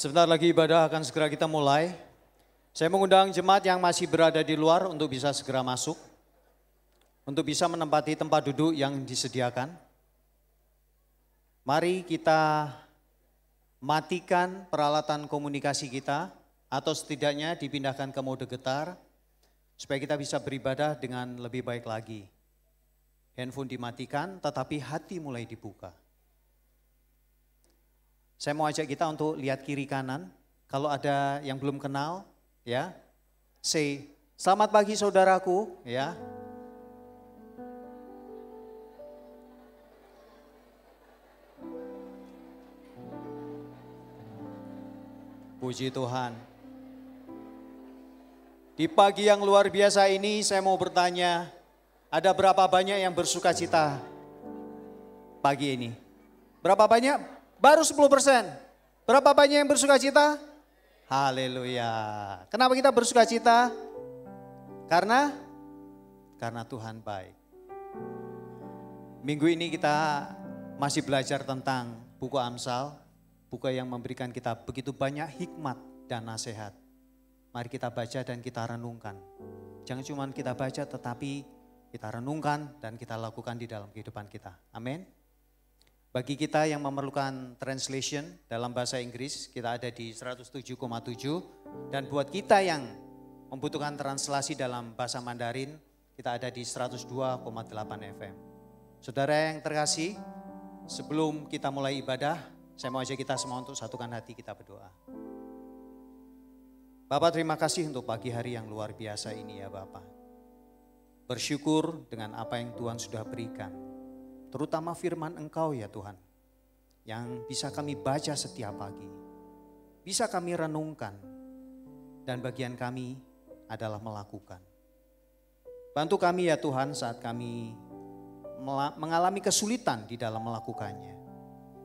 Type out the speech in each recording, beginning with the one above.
Sebentar lagi ibadah akan segera kita mulai. Saya mengundang jemaat yang masih berada di luar untuk bisa segera masuk. Untuk bisa menempati tempat duduk yang disediakan. Mari kita matikan peralatan komunikasi kita atau setidaknya dipindahkan ke mode getar supaya kita bisa beribadah dengan lebih baik lagi. Handphone dimatikan tetapi hati mulai dibuka. Saya mau ajak kita untuk lihat kiri kanan. Kalau ada yang belum kenal, ya, say, selamat pagi saudaraku, ya. Puji Tuhan. Di pagi yang luar biasa ini saya mau bertanya, ada berapa banyak yang bersuka cita pagi ini? Berapa banyak? Baru 10%. Berapa banyak yang bersuka cita? Haleluya. Kenapa kita bersuka cita? Karena Tuhan baik. Minggu ini kita masih belajar tentang buku Amsal. Buku yang memberikan kita begitu banyak hikmat dan nasihat. Mari kita baca dan kita renungkan. Jangan cuma kita baca tetapi kita renungkan dan kita lakukan di dalam kehidupan kita. Amin. Bagi kita yang memerlukan translation dalam bahasa Inggris, kita ada di 107,7. Dan buat kita yang membutuhkan translasi dalam bahasa Mandarin, kita ada di 102,8 FM. Saudara yang terkasih, sebelum kita mulai ibadah, saya mau ajak kita semua untuk satukan hati kita berdoa. Bapak, terima kasih untuk pagi hari yang luar biasa ini ya Bapak. Bersyukur dengan apa yang Tuhan sudah berikan. Terutama firman Engkau ya Tuhan, yang bisa kami baca setiap pagi, bisa kami renungkan, dan bagian kami adalah melakukan. Bantu kami ya Tuhan saat kami mengalami kesulitan di dalam melakukannya.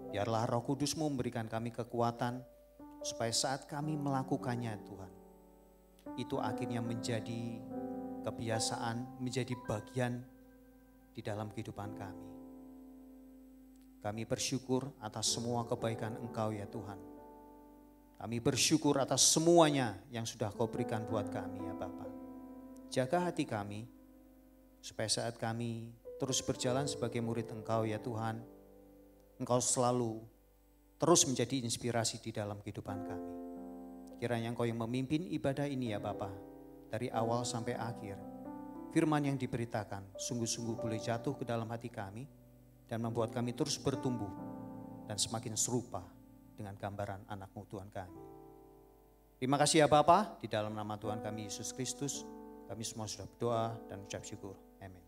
Biarlah Roh Kudus-Mu memberikan kami kekuatan, supaya saat kami melakukannya Tuhan, itu akhirnya menjadi kebiasaan, menjadi bagian di dalam kehidupan kami. Kami bersyukur atas semua kebaikan Engkau ya Tuhan. Kami bersyukur atas semuanya yang sudah Kau berikan buat kami ya Bapa. Jaga hati kami supaya saat kami terus berjalan sebagai murid Engkau ya Tuhan, Engkau selalu terus menjadi inspirasi di dalam kehidupan kami. Kiranya Engkau yang memimpin ibadah ini ya Bapa, dari awal sampai akhir. Firman yang diberitakan sungguh-sungguh boleh jatuh ke dalam hati kami, dan membuat kami terus bertumbuh dan semakin serupa dengan gambaran anak-Mu Tuhan kami. Terima kasih ya Bapa, di dalam nama Tuhan kami Yesus Kristus, kami semua sudah berdoa dan ucap syukur. Amin.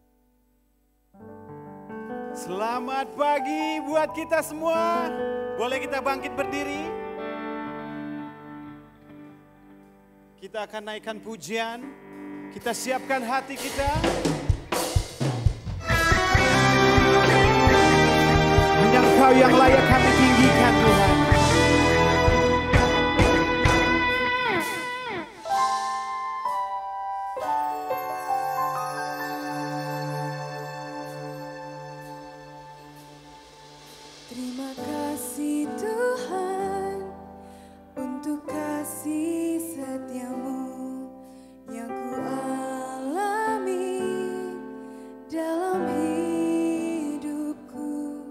Selamat pagi buat kita semua. Boleh kita bangkit berdiri? Kita akan naikkan pujian. Kita siapkan hati kita. Engkau yang layak kami tinggikan Tuhan. Terima kasih Tuhan untuk kasih setiamu yang ku alami dalam hidupku.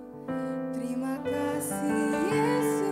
Terima kasih Yesus.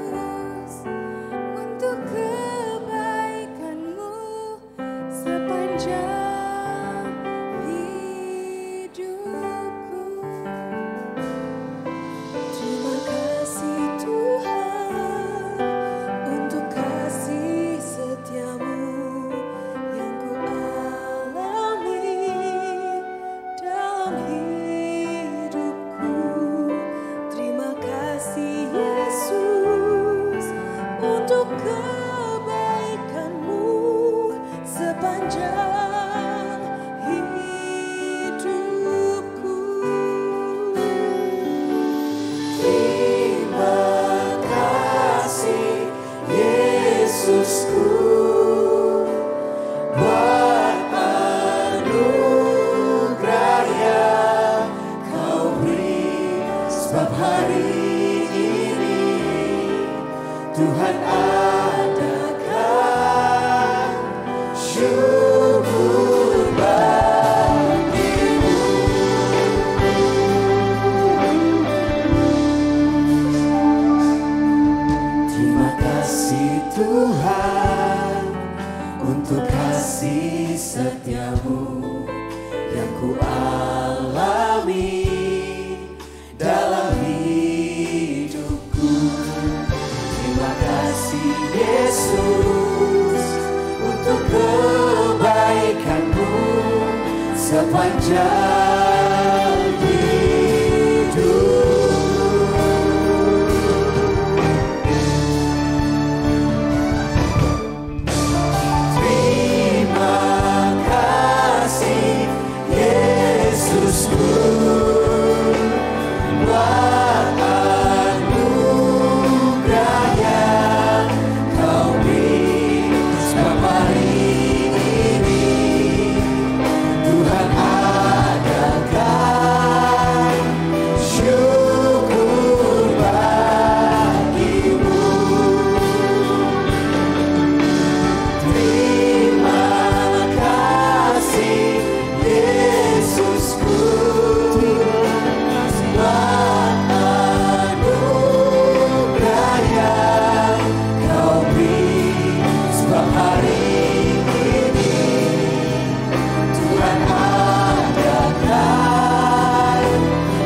setiamu yang ku alami dalam hidupku. Terima kasih Yesus untuk kebaikanmu sepanjang hidup. Terima kasih Yesusku buat anugerah yang kau beri sebab hari ini Tuhan adakan syukur bagimu. Terima kasih Yesusku buat anugerah yang kau beri sebab hari ini Tuhan adakan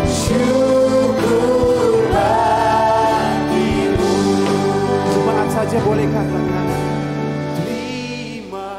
syukur bagimu. Jemaat saja boleh katakan, terima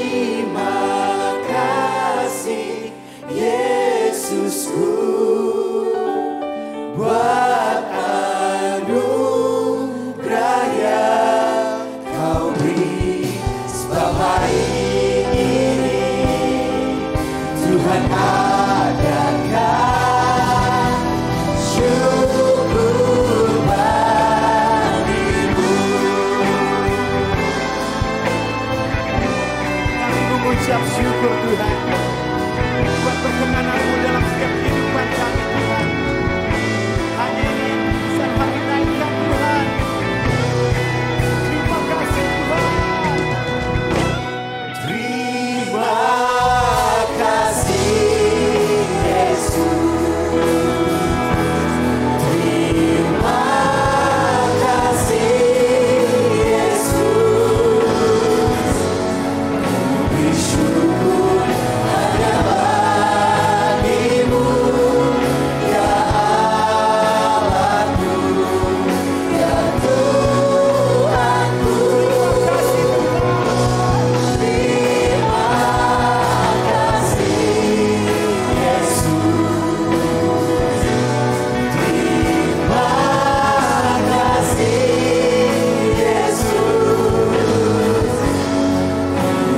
Terima kasih Yesusku buat anugerah yang kau beri sebab hari ini Tuhan adakan syukur bagimu. kami mengucap syukur Tuhan buat perkenanan-Mu dalam setiap kehidupan kami Tuhan. Hanya ini bisa kami naikkan Tuhan. Terima kasih Tuhan. Terima kasih Yesus. Terima kasih Yesus. Ku bersyukur hanya bagimu ya Allahku, ya Tuhanku. Terima kasih Yesus. Terima kasih Yesus. Ku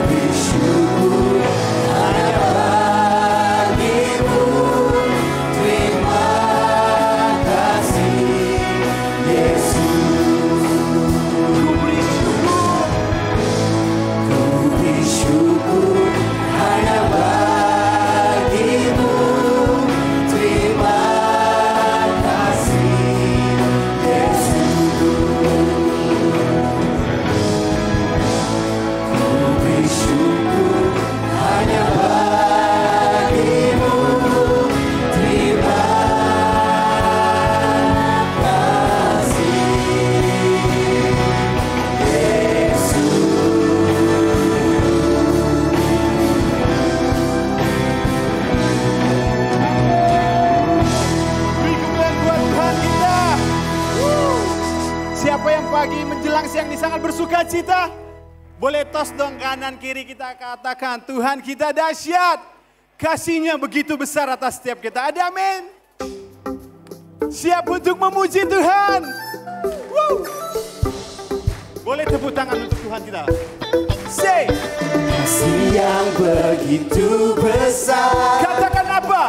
bersyukur hanya bagimu. Terima kasih Yesus. Ku bersyukur hanya bagimu. Terima kasih Yesus. Ku bersyukur hanya bagimu. Terima kasih Yesus. Beri kemuliaan buat Tuhan kita. Siapa yang pagi menjelang siang ini sangat bersuka cita? Boleh tos dong kanan kiri kita katakan, Tuhan kita dahsyat. Kasih-Nya begitu besar atas setiap kita. Ada amin. Siap untuk memuji Tuhan. Woo. Boleh tepuk tangan untuk Tuhan kita. Say. Kasih yang begitu besar, Katakan apa?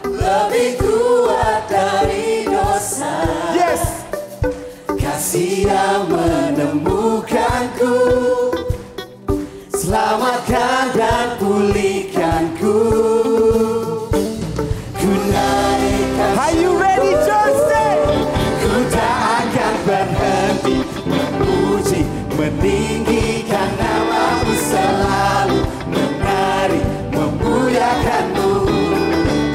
lebih kuat dari dosa. Yes. Kasih yang menemukanku, selamatkan dan pulihkanku. meninggikan nama-Mu, selalu menari memuliakan-Mu.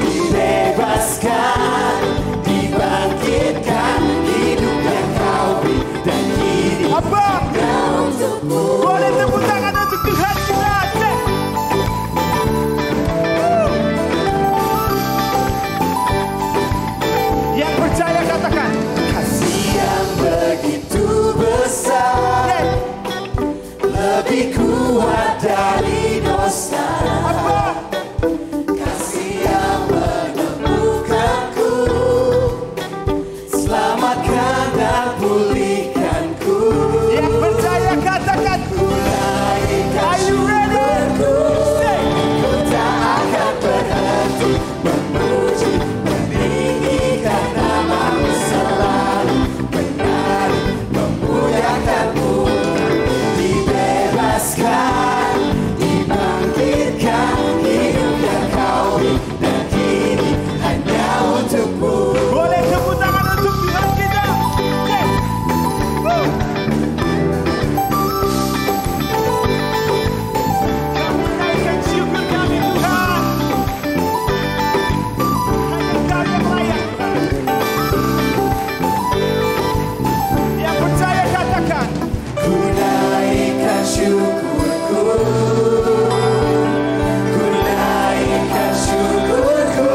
Dibebaskan, dibangkitkan, hidup yang Kau beri dan kini hanya untukmu. Boleh tepuk tangan untuk Tuhan kita. Yang percaya katakan, Kasih yang begitu besar, lebih kuat dari dosa. Kasih yang menemukanku, selamatkan dan pulihkanku. yang percaya katakan, Naikkan are you ready? syukurku, ku tak akan berhenti memuji, meninggikan nama-Mu, selalu menari memuliakan-Mu. Dibebaskan, dibangkitkan, hidup yang Kau beri dan kini hanya untukmu. Boleh tepuk tangan untuk Tuhan kita. Kami naikkan syukur kami Tuhan. Hanya Kau yang layak Tuhan. Yang percaya katakan, Ku naikkan syukurku, ku naikkan syukurku.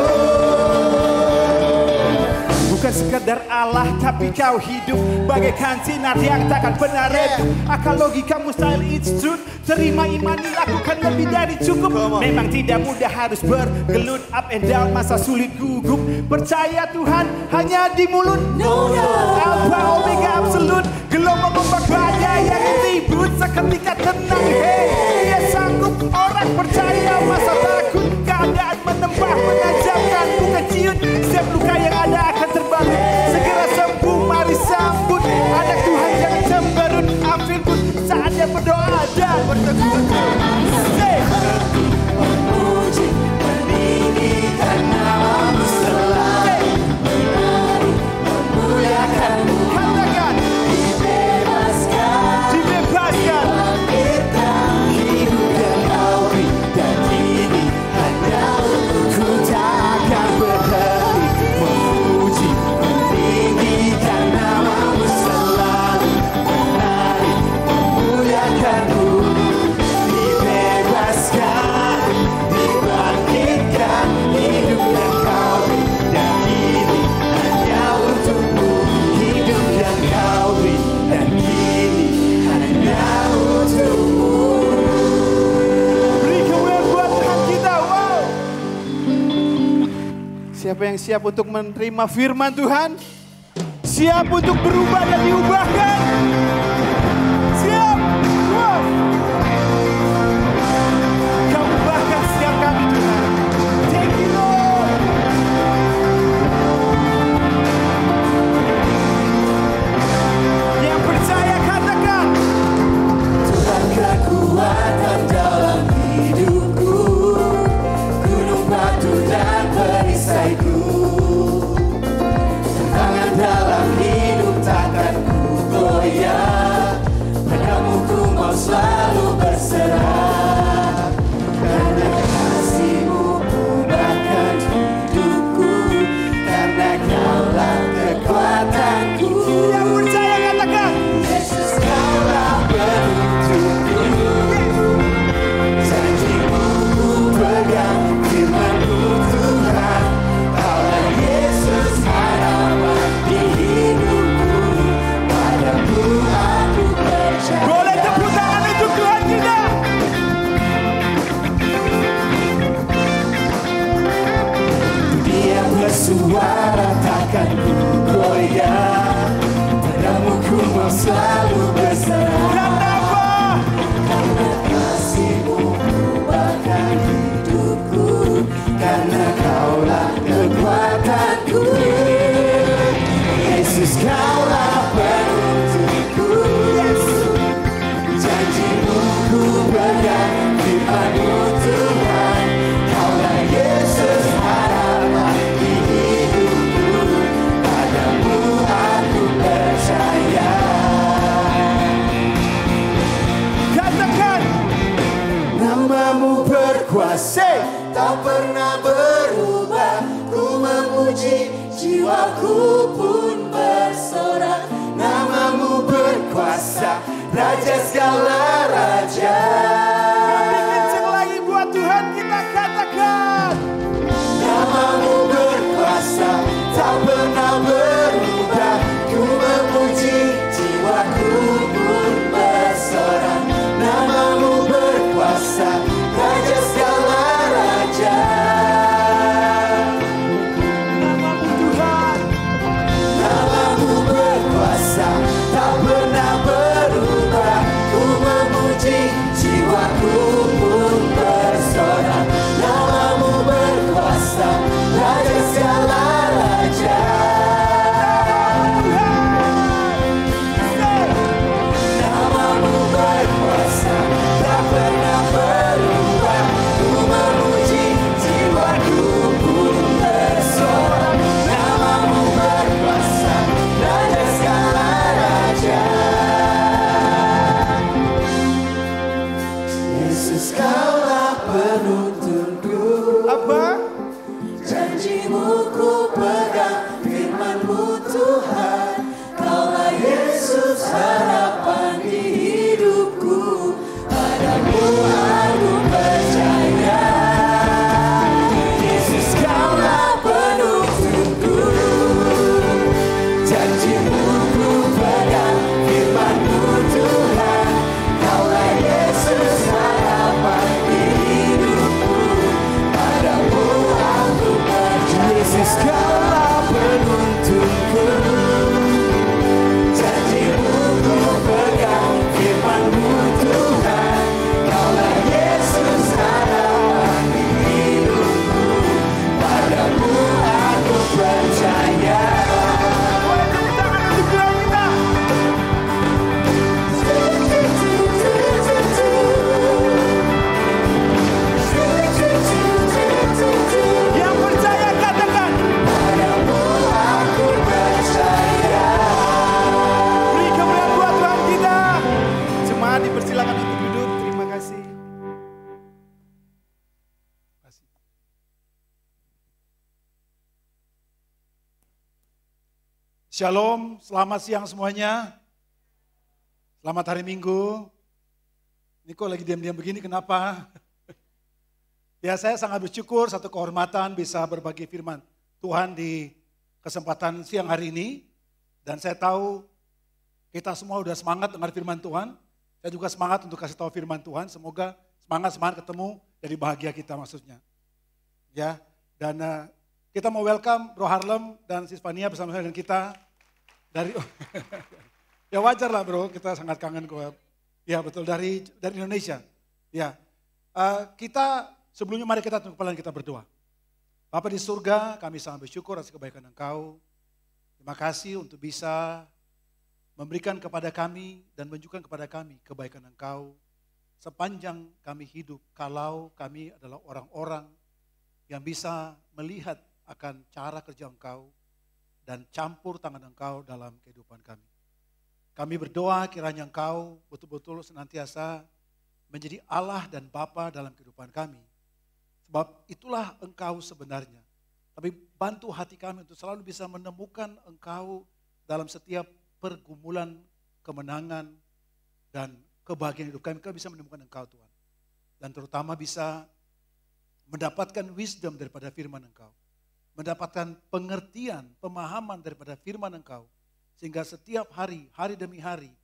bukan sekadar Allah tapi Kau hidup bagaikan sinar yang takkan pernah redup. Akal logika mustahil it's truth. Terima imani lakukan lebih dari cukup. Memang tidak mudah harus bergelut, up and down masa sulit gugup. Percaya Tuhan hanya di mulut. Alpha Omega absolut. Gelombang ombak badai yang ribut seketika tenang. Hey, Dia sanggup. Orang percaya masa takut. Keadaan menembah menajamkan bukan ciut. Setiap luka yang ada akan terbalik. Segera sembuh mari sambut. Anak Tuhan jangan cemberut. Ambil pun saatnya berdoa dan berteguh. Say. Memuji, meninggikan nama-Mu, selalu menari memuliakan-Mu. Katakan, Dibebaskan, dibebaskan. bangkitkan, hidup yang Kau beri dan kini hanya untukku. Tak akan berhenti memuji, meninggikan nama-Mu, selalu menari memuliakan-Mu. Dibebaskan, dibangkitkan, hidup yang Kau beri dan kini hanya untukmu. Hidup yang Kau beri dan kini hanya untukmu. Beri kemuliaan buat Tuhan kita. Wow. Siapa yang siap untuk menerima firman Tuhan? Siap untuk berubah dan diubahkan? Siap? Wow. Kau ubahkan setiap kami Tuhan. Thank you Lord. Yang percaya katakan, Tuhan kekuatan dalam hidupku, gunung batu dan perisaiku. Tantangan dalam hidup takkan ku goyah, padamu ku mau selalu berserah. Karena kasih-Mu ubahkan hidupku, karena Kaulah kekuatanku. yang percaya katakan, Yesus, Kaulah penuntunku. Janji-Mu ku pegang, firman-Mu Tuhan. Kaulah Yesus harapan di hidupku. Padamu aku percaya. boleh tepuk tangan untuk Tuhan kita. Dia bersuara takkan ku goyah, padamu ku mau selalu berserah. Karena apa? Karena kasih-Mu ubahkan hidupku, karena Kaulah kekuatanku. Yesus, Kaulah penuntunku. Janji-Mu ku pegang, firman-Mu Tuhan. Kaulah Yesus harapan di hidupku. Padamu aku percaya. pernah berubah. Ku memuji, jiwaku pun bersorak. Namamu berkuasa, Raja segala raja. Kami kenceng lagi buat Tuhan kita katakan. Namamu berkuasa, tak pernah berubah. Ku memuji, jiwaku pun bersorak. Namamu berkuasa, Raja segala raja. Namamu Tuhan. Namamu berkuasa, tak pernah berubah. Ku memuji, jiwaku pun bersorak. Namamu berkuasa, Raja segala raja. Namamu berkuasa, tak pernah berubah. Ku memuji, jiwaku pun bersorak. Namamu berkuasa, Raja segala raja. Yesus, Kaulah penuntunku. Apa? Janjimu ku pegang, firman-Mu Tuhan. Kaulah Yesus harapan di hidupku. Padamu aku percaya. Yesus, Kaulah penuntunku. Janjimu ku pegang, firman-Mu Tuhan. Kaulah Yesus harapan di hidupku. Padamu aku percaya. Yesus, Kaulah penuntunku. Janjimu ku pegang, firman-Mu Tuhan. Kaulah Yesus harapan di hidupku. Padamu aku percaya. Boleh tepuk tangan untuk Tuhan kita. Yang percaya katakan. Padamu aku percaya. Beri kemuliaan buat Tuhan kita. Jemaat dipersilakan untuk duduk. Terima kasih. Shalom, selamat siang semuanya. Selamat hari Minggu. Ini kok lagi diam-diam begini, kenapa? Ya, saya sangat bersyukur, satu kehormatan bisa berbagi firman Tuhan di kesempatan siang hari ini. Dan saya tahu kita semua udah semangat dengar firman Tuhan. Saya juga semangat untuk kasih tahu firman Tuhan. Semoga semangat ketemu jadi bahagia kita maksudnya. Ya, dan kita mau welcome Bro Harlem dan Sis Fania bersama-sama dengan kita dari ya wajar lah bro, kita sangat kangen kok. Ya betul, dari Indonesia. Ya, kita sebelumnya mari kita tunduk kepala kita berdoa. Bapa di surga, kami sangat bersyukur atas kebaikan Engkau. Terima kasih untuk bisa memberikan kepada kami dan menunjukkan kepada kami kebaikan Engkau sepanjang kami hidup. Kalau kami adalah orang-orang yang bisa melihat akan cara kerja Engkau dan campur tangan Engkau dalam kehidupan kami. Kami berdoa kiranya Engkau betul-betul senantiasa menjadi Allah dan Bapa dalam kehidupan kami. Sebab itulah Engkau sebenarnya. Tapi bantu hati kami untuk selalu bisa menemukan Engkau dalam setiap pergumulan, kemenangan, dan kebahagiaan hidup kami. Kami bisa menemukan Engkau Tuhan. Dan terutama bisa mendapatkan wisdom daripada firman Engkau. Mendapatkan pengertian, pemahaman daripada firman Engkau. Sehingga setiap hari, hari demi hari,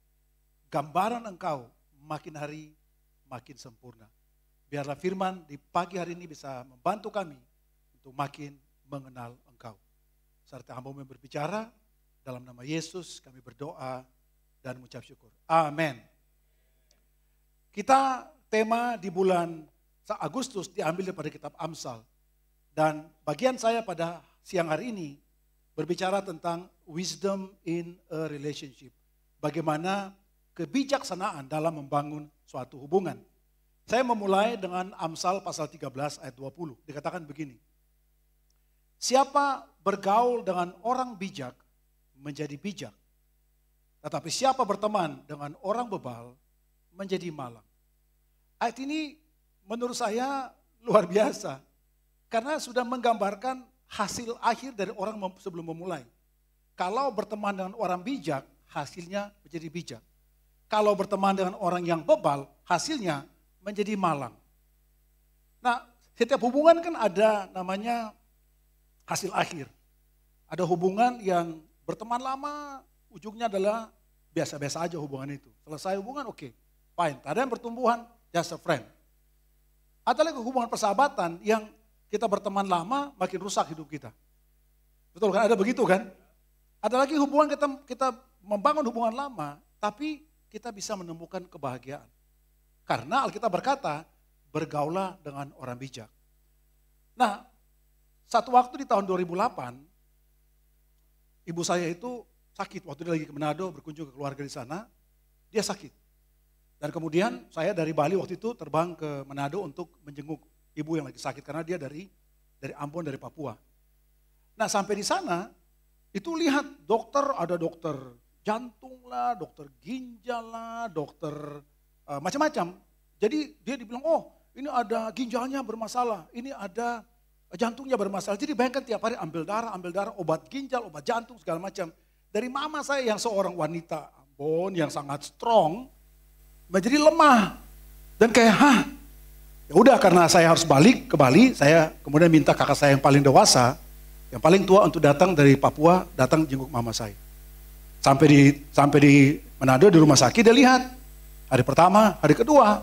gambaran Engkau makin hari makin sempurna. Biarlah firman di pagi hari ini bisa membantu kami untuk makin mengenal Engkau. Serta hamba-Mu yang berbicara, dalam nama Yesus kami berdoa dan mengucap syukur. Amin. Kita tema di bulan Agustus diambil daripada kitab Amsal. Dan bagian saya pada siang hari ini berbicara tentang wisdom in a relationship. Bagaimana kebijaksanaan dalam membangun suatu hubungan. Saya memulai dengan Amsal pasal 13 ayat 20. Dikatakan begini. Siapa bergaul dengan orang bijak menjadi bijak. Tetapi siapa berteman dengan orang bebal menjadi malang. Ayat ini menurut saya luar biasa. Karena sudah menggambarkan hasil akhir dari orang sebelum memulai. Kalau berteman dengan orang bijak, hasilnya menjadi bijak. Kalau berteman dengan orang yang bebal, hasilnya menjadi malang. Nah, setiap hubungan kan ada namanya hasil akhir. Ada hubungan yang berteman lama, ujungnya adalah biasa-biasa aja hubungan itu. Selesai hubungan, oke, fine. Tak ada yang pertumbuhan, just a friend. Ada lagi hubungan persahabatan yang kita berteman lama, makin rusak hidup kita. Betul kan? Ada begitu kan? Ada lagi hubungan kita membangun hubungan lama, tapi kita bisa menemukan kebahagiaan. Karena Alkitab berkata, bergaulah dengan orang bijak. Nah, satu waktu di tahun 2008, ibu saya itu sakit. Waktu dia lagi ke Manado, berkunjung ke keluarga di sana, dia sakit. Dan kemudian saya dari Bali waktu itu terbang ke Manado untuk menjenguk ibu yang lagi sakit. Karena dia dari Ambon, dari Papua. Nah sampai di sana, itu lihat dokter, ada dokter jantung lah, dokter ginjal lah, dokter macam-macam. Jadi dia dibilang, oh ini ada ginjalnya bermasalah, ini ada jantungnya bermasalah. Jadi bayangkan tiap hari ambil darah, obat ginjal, obat jantung, segala macam. Dari mama saya yang seorang wanita Ambon yang sangat strong, menjadi lemah. Dan kayak, ya udah karena saya harus balik ke Bali, saya kemudian minta kakak saya yang paling dewasa, yang paling tua untuk datang dari Papua, datang jenguk mama saya. Sampai di Manado di rumah sakit dia lihat. Hari pertama, hari kedua,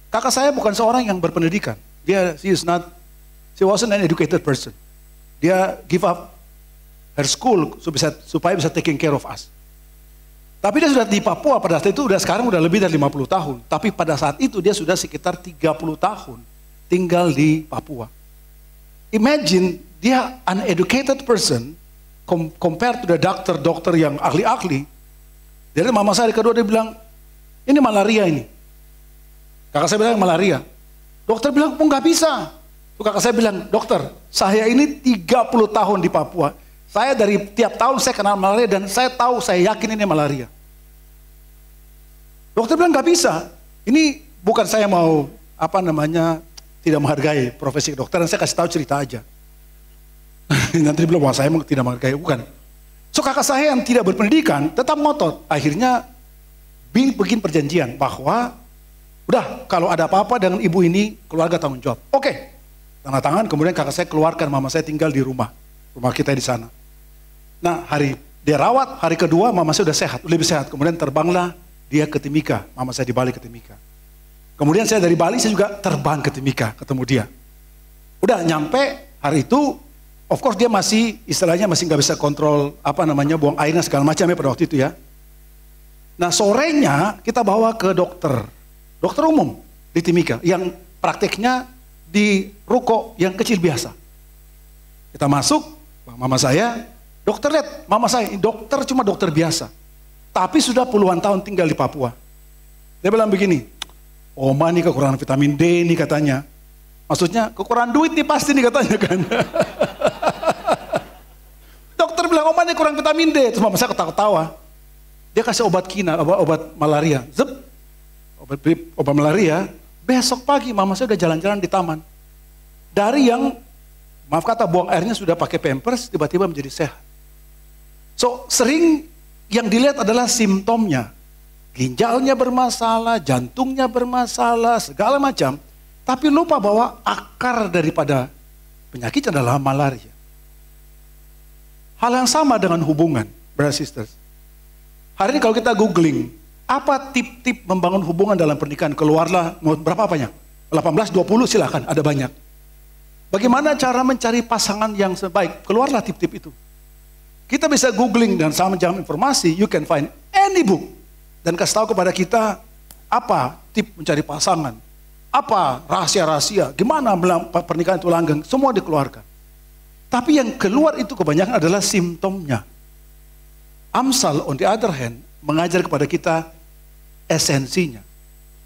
kakak saya bukan seorang yang berpendidikan. She wasn't an educated person. Dia give up her school supaya bisa taking care of us. Tapi dia sudah di Papua pada saat itu, sekarang udah lebih dari 50 tahun. Tapi pada saat itu dia sudah sekitar 30 tahun tinggal di Papua. Imagine dia uneducated person compared to the dokter yang ahli-ahli. Jadi mama saya kedua dia bilang, ini malaria ini. Kakak saya bilang malaria. Dokter bilang, oh nggak bisa. Tuh kakak saya bilang, dokter, saya ini 30 tahun di Papua. Saya dari tiap tahun saya kenal malaria dan saya tahu, saya yakin ini malaria. Dokter bilang nggak bisa. Ini bukan saya mau tidak menghargai profesi dokter, dan saya kasih tahu cerita aja. Nanti bilang, wah saya tidak menghargai, bukan. So kakak saya yang tidak berpendidikan tetap ngotot. Akhirnya bikin perjanjian bahwa udah kalau ada apa-apa dengan ibu ini keluarga tanggung jawab. Oke, tanda tangan. Kemudian kakak saya keluarkan mama saya tinggal di rumah kita di sana. Nah dia rawat, hari kedua mama saya udah sehat, lebih sehat. Kemudian terbanglah dia ke Timika, mama saya di Bali ke Timika. Kemudian saya dari Bali saya juga terbang ke Timika ketemu dia. Udah nyampe hari itu. Of course dia masih nggak bisa kontrol buang airnya segala macam ya pada waktu itu ya. Nah sorenya kita bawa ke dokter umum di Timika yang prakteknya di ruko yang kecil biasa. Kita masuk, mama saya, dokter lihat mama saya, dokter cuma dokter biasa, tapi sudah puluhan tahun tinggal di Papua. Dia bilang begini, Oma nih kekurangan vitamin D nih katanya. Maksudnya kekurangan duit nih pasti nih katanya kan. Dokter bilang, Oma nih kurang vitamin D. Terus mama saya ketawa-ketawa. Dia kasih obat obat malaria. Obat malaria. Besok pagi mama saya udah jalan-jalan di taman. Dari yang, maaf kata, buang airnya sudah pakai pampers, tiba-tiba menjadi sehat. So sering yang dilihat adalah simptomnya. Ginjalnya bermasalah, jantungnya bermasalah, segala macam. Tapi lupa bahwa akar daripada penyakit adalah malaria. Hal yang sama dengan hubungan, brothers and sisters. Hari ini kalau kita googling, apa tip-tip membangun hubungan dalam pernikahan? Keluarlah, berapa banyak? 18, 20 silakan, ada banyak. Bagaimana cara mencari pasangan yang sebaik? Keluarlah tip-tip itu. Kita bisa googling dan sama jam informasi, you can find any book. Dan kasih tahu kepada kita, apa tip mencari pasangan? Apa rahasia-rahasia? Gimana pernikahan itu langgeng? Semua dikeluarkan. Tapi yang keluar itu kebanyakan adalah simptomnya. Amsal on the other hand mengajar kepada kita esensinya.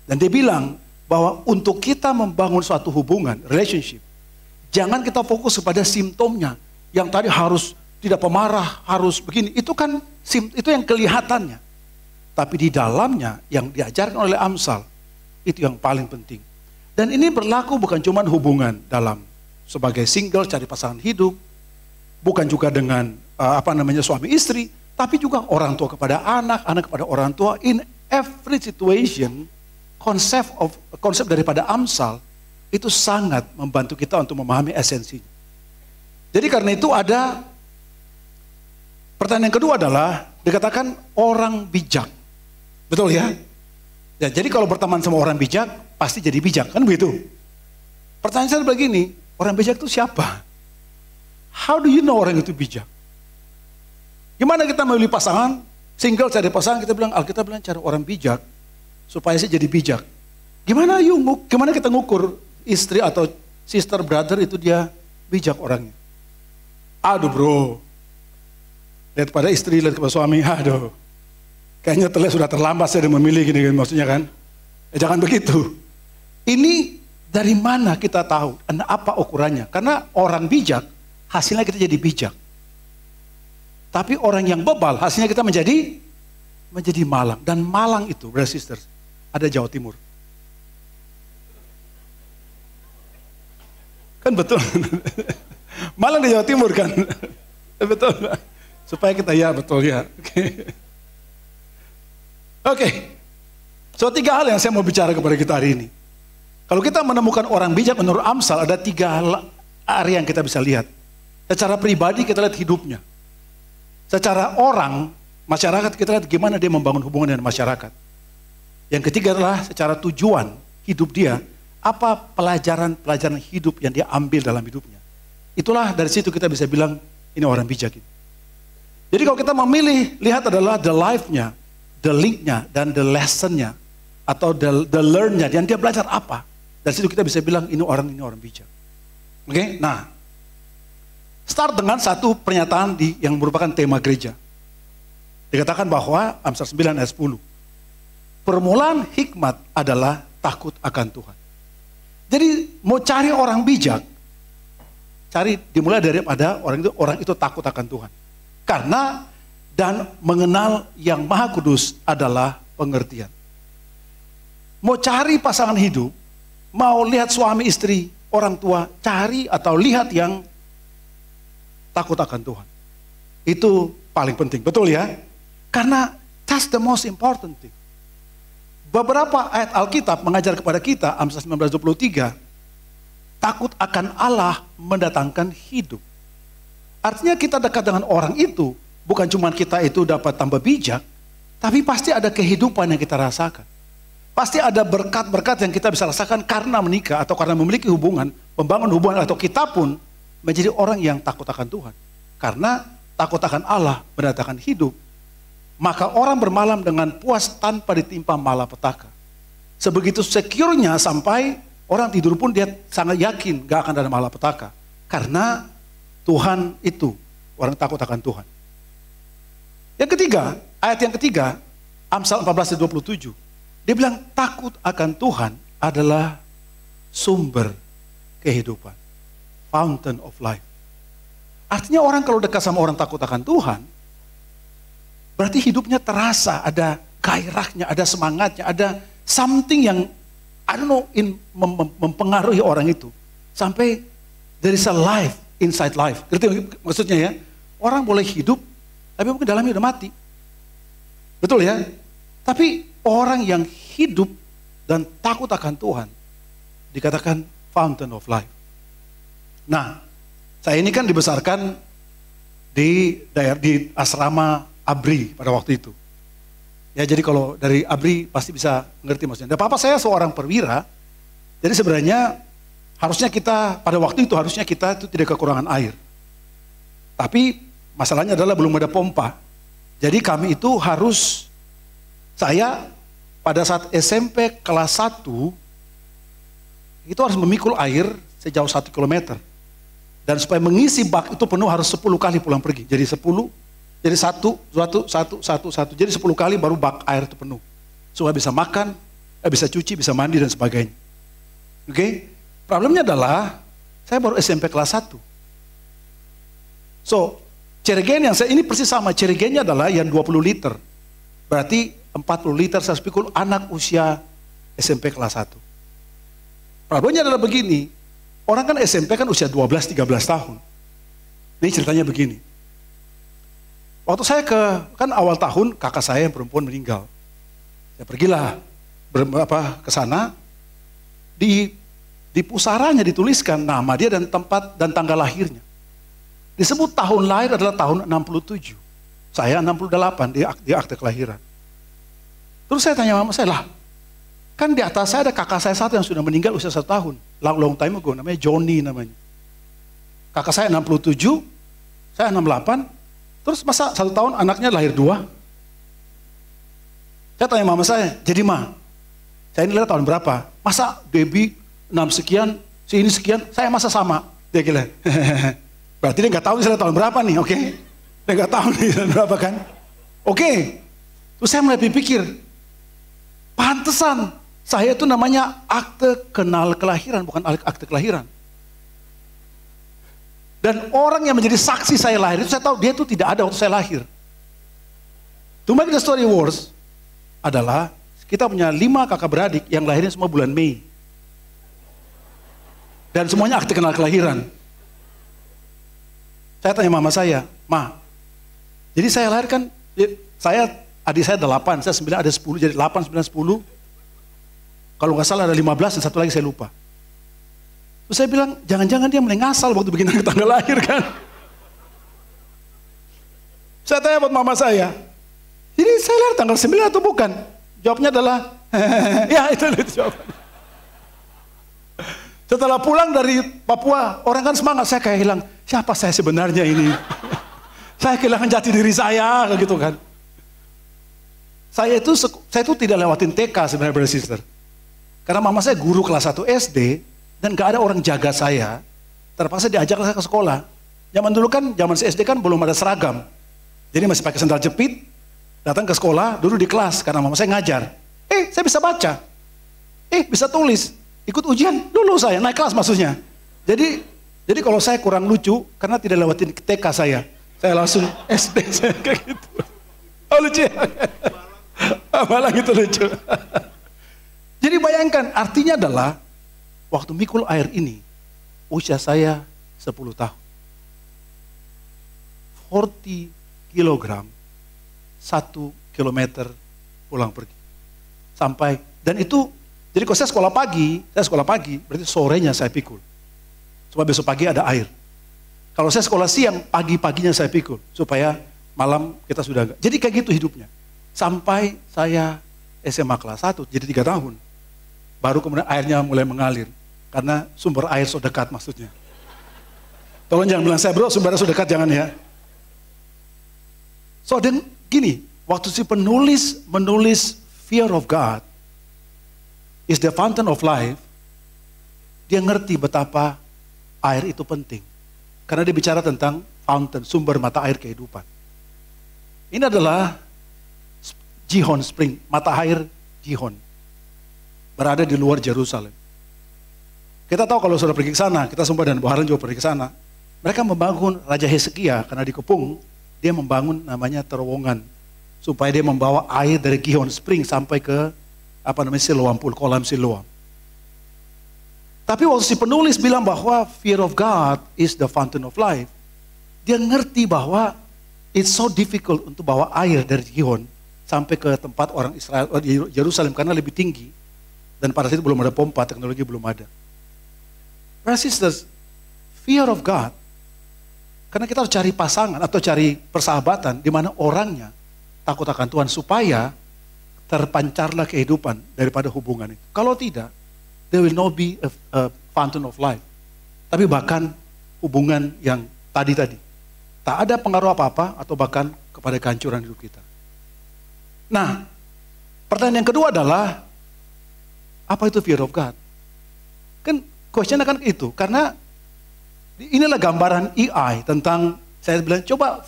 Dan dia bilang bahwa untuk kita membangun suatu hubungan, relationship, jangan kita fokus kepada simptomnya. Yang tadi harus tidak pemarah, harus begini. Itu kan itu yang kelihatannya. Tapi di dalamnya yang diajarkan oleh Amsal, itu yang paling penting. Dan ini berlaku bukan cuma hubungan dalam sebagai single cari pasangan hidup, bukan juga dengan suami istri, tapi juga orang tua kepada anak, anak kepada orang tua. In every situation, konsep daripada Amsal itu sangat membantu kita untuk memahami esensinya. Jadi karena itu ada pertanyaan yang kedua adalah dikatakan orang bijak. Betul ya? Ya, jadi kalau berteman sama orang bijak, pasti jadi bijak, kan begitu? Pertanyaan saya begini, orang bijak itu siapa? How do you know orang itu bijak? Gimana kita memilih pasangan, single cari pasangan, kita bilang, Alkitab bilang cari orang bijak, supaya saya jadi bijak. Gimana kita ngukur istri atau sister, brother itu dia bijak orangnya? Aduh bro, lihat pada istri, lihat kepada suami, aduh. Kayaknya sudah terlambat saya memilih gini, maksudnya kan. Jangan begitu. Ini dari mana kita tahu, apa ukurannya? Karena orang bijak, hasilnya kita jadi bijak. Tapi orang yang bebal, hasilnya kita menjadi malang. Dan Malang itu, brothers sisters, ada Jawa Timur. Kan betul. Malang di Jawa Timur kan. Betul. Supaya kita ya betul ya. Oke. So 3 hal yang saya mau bicara kepada kita hari ini. Kalau kita menemukan orang bijak menurut Amsal, ada 3 area yang kita bisa lihat. Secara pribadi kita lihat hidupnya. Secara orang, masyarakat kita lihat gimana dia membangun hubungan dengan masyarakat. Yang ketiga adalah secara tujuan hidup dia, apa pelajaran hidup yang dia ambil dalam hidupnya. Itulah dari situ kita bisa bilang ini orang bijak. Jadi kalau kita memilih, lihat adalah the life-nya, the link-nya, dan the lesson-nya, atau the learn-nya, dan dia belajar apa. Dari situ kita bisa bilang ini orang bijak. Oke, nah. Start dengan satu pernyataan yang merupakan tema gereja. Dikatakan bahwa Amsal 9 ayat 10. Permulaan hikmat adalah takut akan Tuhan. Jadi mau cari orang bijak, dimulai daripada orang itu takut akan Tuhan. Karena dan mengenal yang Maha Kudus adalah pengertian. Mau cari pasangan hidup, mau lihat suami istri, orang tua, cari atau lihat yang takut akan Tuhan. Itu paling penting, betul ya? Karena that's the most important thing. Beberapa ayat Alkitab mengajar kepada kita, Amsal 19:23, takut akan Allah mendatangkan hidup. Artinya kita dekat dengan orang itu, bukan cuma kita itu dapat tambah bijak, tapi pasti ada kehidupan yang kita rasakan. Pasti ada berkat-berkat yang kita bisa rasakan karena menikah atau karena memiliki hubungan, membangun hubungan, atau kita pun menjadi orang yang takut akan Tuhan. Karena takut akan Allah mendatangkan hidup, maka orang bermalam dengan puas tanpa ditimpa malapetaka. Sebegitu secure-nya sampai orang tidur pun dia sangat yakin gak akan ada malapetaka. Karena Tuhan itu, orang takut akan Tuhan. Yang ketiga, ayat yang ketiga, Amsal 14:27. Dia bilang takut akan Tuhan adalah sumber kehidupan. Fountain of life. Artinya orang kalau dekat sama orang takut akan Tuhan, berarti hidupnya terasa, ada gairahnya, ada semangatnya, ada something yang, I don't know, mempengaruhi orang itu. Sampai there is a life inside life. Ngerti maksudnya ya? Orang boleh hidup, tapi mungkin dalamnya udah mati. Betul ya? Tapi orang yang hidup dan takut akan Tuhan, dikatakan fountain of life. Nah, saya ini kan dibesarkan di asrama ABRI pada waktu itu. Ya, jadi kalau dari ABRI pasti bisa ngerti maksudnya. Dan papa saya seorang perwira, jadi sebenarnya harusnya kita pada waktu itu itu tidak kekurangan air. Tapi masalahnya adalah belum ada pompa. Jadi kami itu saya pada saat SMP kelas 1 itu harus memikul air sejauh 1 kilometer. Dan supaya mengisi bak itu penuh harus 10 kali pulang pergi. Jadi 10, jadi 1. Jadi 10 kali baru bak air itu penuh. Supaya bisa makan, bisa cuci, bisa mandi dan sebagainya. Oke? Problemnya adalah saya baru SMP kelas 1. So, Cerigen yang ini persis sama. Cerigennya adalah yang 20 liter. Berarti 40 liter saya pikul anak usia SMP kelas 1. Problemnya adalah begini. Orang kan SMP kan usia 12-13 tahun. Ini ceritanya begini. Waktu saya kan awal tahun kakak saya yang perempuan meninggal. Saya pergilah ke sana. Di pusaranya dituliskan nama dia dan tempat dan tanggal lahirnya. Disebut tahun lahir adalah tahun 67. Saya 68 di akte kelahiran. Terus saya tanya mama saya, lah kan di atas saya ada kakak saya satu yang sudah meninggal usia 1 tahun. Long time ago, namanya Johnny namanya. Kakak saya 67, saya 68. Terus masa 1 tahun anaknya lahir 2? Saya tanya mama saya, jadi ma, saya ini lahir tahun berapa? Masa Debbie 6 sekian, si ini sekian, saya masa sama? Dia gila. Berarti dia nggak tahu saya tahun berapa nih, oke? Dia nggak tahu nih tahun berapa kan? Oke. Terus saya mulai berpikir, pantesan saya itu namanya akte kenal kelahiran, bukan akte kelahiran. Dan orang yang menjadi saksi saya lahir itu saya tahu dia itu tidak ada waktu saya lahir. To make the story worse adalah kita punya 5 kakak beradik yang lahirnya semua bulan Mei. Dan semuanya akte kenal kelahiran. Saya tanya mama saya, Ma, jadi saya lahir kan, adik saya 8, saya 9, ada 10, jadi 8, 9, 10. Kalau nggak salah ada 15 dan satu lagi saya lupa. Terus saya bilang, jangan-jangan dia mulai ngasal waktu bikin tanggal lahir kan. Saya tanya buat mama saya, jadi saya lahir tanggal 9 atau bukan? Jawabnya adalah, ya itu jawabannya. Setelah pulang dari Papua, orang kan semangat, saya kayak hilang, siapa saya sebenarnya ini? Saya kehilangan jati diri saya, gitu kan. Saya itu tidak lewatin TK sebenarnya, brother sister. Karena mama saya guru kelas 1 SD, dan gak ada orang jaga saya, terpaksa diajak saya ke sekolah. Zaman dulu kan, zaman SD kan belum ada seragam. Jadi masih pakai sandal jepit, datang ke sekolah, duduk di kelas, karena mama saya ngajar. Saya bisa baca. Bisa tulis. Ikut ujian, lulus saya, naik kelas maksudnya. Jadi kalau saya kurang lucu, karena tidak lewatin TK saya langsung SD saya kayak gitu. Oh lucu ya? Malah gitu lucu. Jadi bayangkan, artinya adalah, waktu mikul air ini, usia saya 10 tahun. 40 kilogram, 1 kilometer pulang pergi. Sampai, dan itu, jadi kalau saya sekolah pagi, berarti sorenya saya pikul. Supaya besok pagi ada air. Kalau saya sekolah siang, pagi-paginya saya pikul. Supaya malam kita sudah enggak. Jadi kayak gitu hidupnya. Sampai saya SMA kelas 1, jadi 3 tahun. Baru kemudian airnya mulai mengalir. Karena sumber air so dekat maksudnya. Tolong jangan bilang saya bro, sumbernya so dekat, jangan ya. So dan gini, waktu si penulis menulis fear of God is the fountain of life, dia ngerti betapa air itu penting. Karena dia bicara tentang fountain, sumber mata air kehidupan. Ini adalah Gihon Spring, mata air Gihon. Berada di luar Yerusalem. Kita tahu kalau sudah pergi ke sana, kita semua dan Bu Harlan juga pergi ke sana. Mereka membangun Raja Hezekia, karena dikepung, dia membangun namanya terowongan. Supaya dia membawa air dari Gihon Spring sampai ke Siloam Pool, kolam Siloam. Tapi waktu si penulis bilang bahwa fear of God is the fountain of life, dia ngerti bahwa it's so difficult untuk bawa air dari Gihon sampai ke tempat orang Israel di Yerusalem karena lebih tinggi dan pada saat itu belum ada pompa, teknologi belum ada. Brothers and sisters, fear of God, karena kita harus cari pasangan atau cari persahabatan di mana orangnya takut akan Tuhan supaya terpancarlah kehidupan daripada hubungan itu. Kalau tidak, there will not be a fountain of life. Tapi bahkan hubungan yang tadi tak ada pengaruh apa-apa atau bahkan kepada kehancuran hidup kita. Nah, pertanyaan yang kedua adalah, apa itu fear of God? Kan question kan itu, karena inilah gambaran EI tentang, saya bilang coba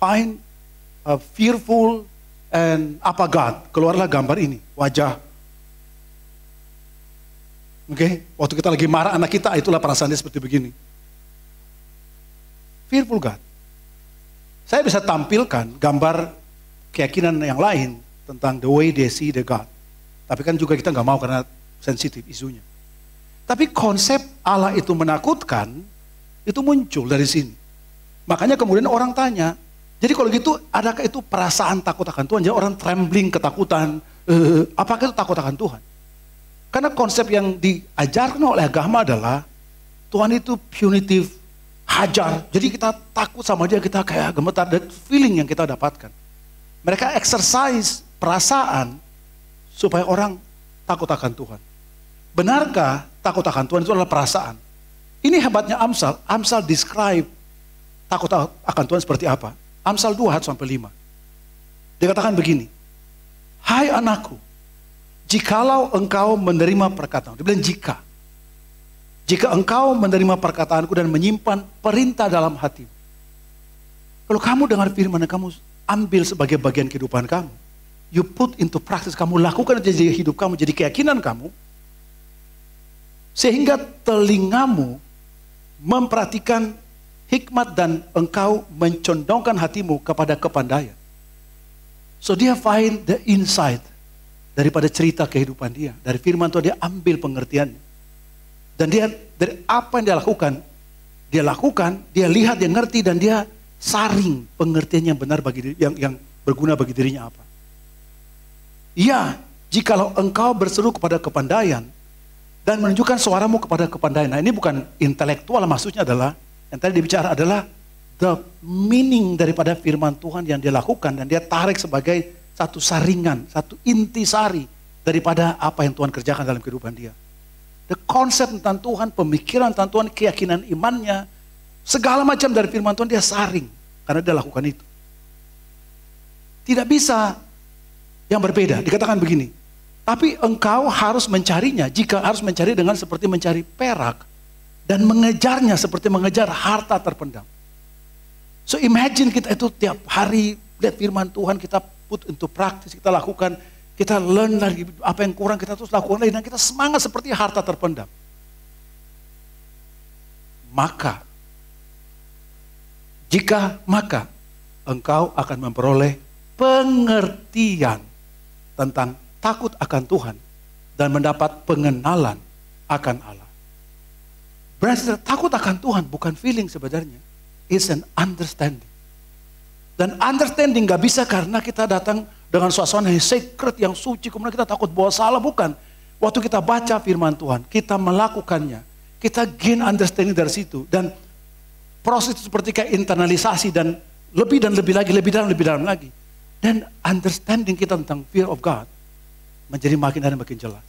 find a fearful and apa God. Keluarlah gambar ini, wajah. Oke, waktu kita lagi marah anak kita, itulah perasaannya seperti begini. Fearful God. Saya bisa tampilkan gambar keyakinan yang lain tentang the way they see the God. Tapi kan juga kita nggak mau karena sensitif isunya. Tapi konsep Allah itu menakutkan, itu muncul dari sini. Makanya kemudian orang tanya, jadi kalau gitu adakah itu perasaan takut akan Tuhan? Jadi orang trembling, ketakutan, apakah itu takut akan Tuhan? Karena konsep yang diajarkan oleh agama adalah Tuhan itu punitive, hajar. Jadi kita takut sama dia, kita kayak gemetar, dan feeling yang kita dapatkan. Mereka exercise perasaan supaya orang takut akan Tuhan. Benarkah takut akan Tuhan itu adalah perasaan? Ini hebatnya Amsal. Amsal describe takut akan Tuhan seperti apa. Amsal 2:1-5. Dikatakan begini, hai anakku, jikalau engkau menerima perkataan. Dia bilang jika. Jika engkau menerima perkataanku dan menyimpan perintah dalam hatimu. Kalau kamu dengar firman yang kamu ambil sebagai bagian kehidupan kamu, you put into practice, kamu lakukan jadi hidup kamu, jadi keyakinan kamu, sehingga telingamu memperhatikan hikmat dan engkau mencondongkan hatimu kepada kepandaian. So dia find the insight daripada cerita kehidupan dia. Dari firman Tuhan dia ambil pengertiannya. Dan dia dari apa yang dia lakukan, dia lihat, dia ngerti, dan dia saring pengertian yang benar bagi yang berguna bagi dirinya apa. Ya, jikalau engkau berseru kepada kepandaian dan menunjukkan suaramu kepada kepandaian. Nah, ini bukan intelektual, maksudnya adalah yang tadi dibicara adalah the meaning daripada firman Tuhan yang dia lakukan, dan dia tarik sebagai satu saringan, satu intisari daripada apa yang Tuhan kerjakan dalam kehidupan dia. The konsep tentang Tuhan, pemikiran tentang Tuhan, keyakinan imannya, segala macam dari firman Tuhan dia saring karena dia lakukan itu. Tidak bisa yang berbeda. Dikatakan begini, tapi engkau harus mencarinya, jika harus mencari dengan seperti mencari perak, dan mengejarnya seperti mengejar harta terpendam. So imagine kita itu tiap hari lihat firman Tuhan, kita put into practice, kita lakukan, kita learn lagi apa yang kurang, kita terus lakukan lagi, dan kita semangat seperti harta terpendam. Maka engkau akan memperoleh pengertian tentang takut akan Tuhan dan mendapat pengenalan akan Allah. Berarti takut akan Tuhan bukan feeling sebenarnya, it's an understanding. Dan understanding gak bisa karena kita datang dengan suasana yang sacred, yang suci, kemudian kita takut bahwa salah, bukan. Waktu kita baca firman Tuhan, kita melakukannya, kita gain understanding dari situ. Dan proses itu seperti kayak internalisasi dan lebih lagi, lebih dalam lagi. Dan understanding kita tentang fear of God menjadi makin dan makin jelas.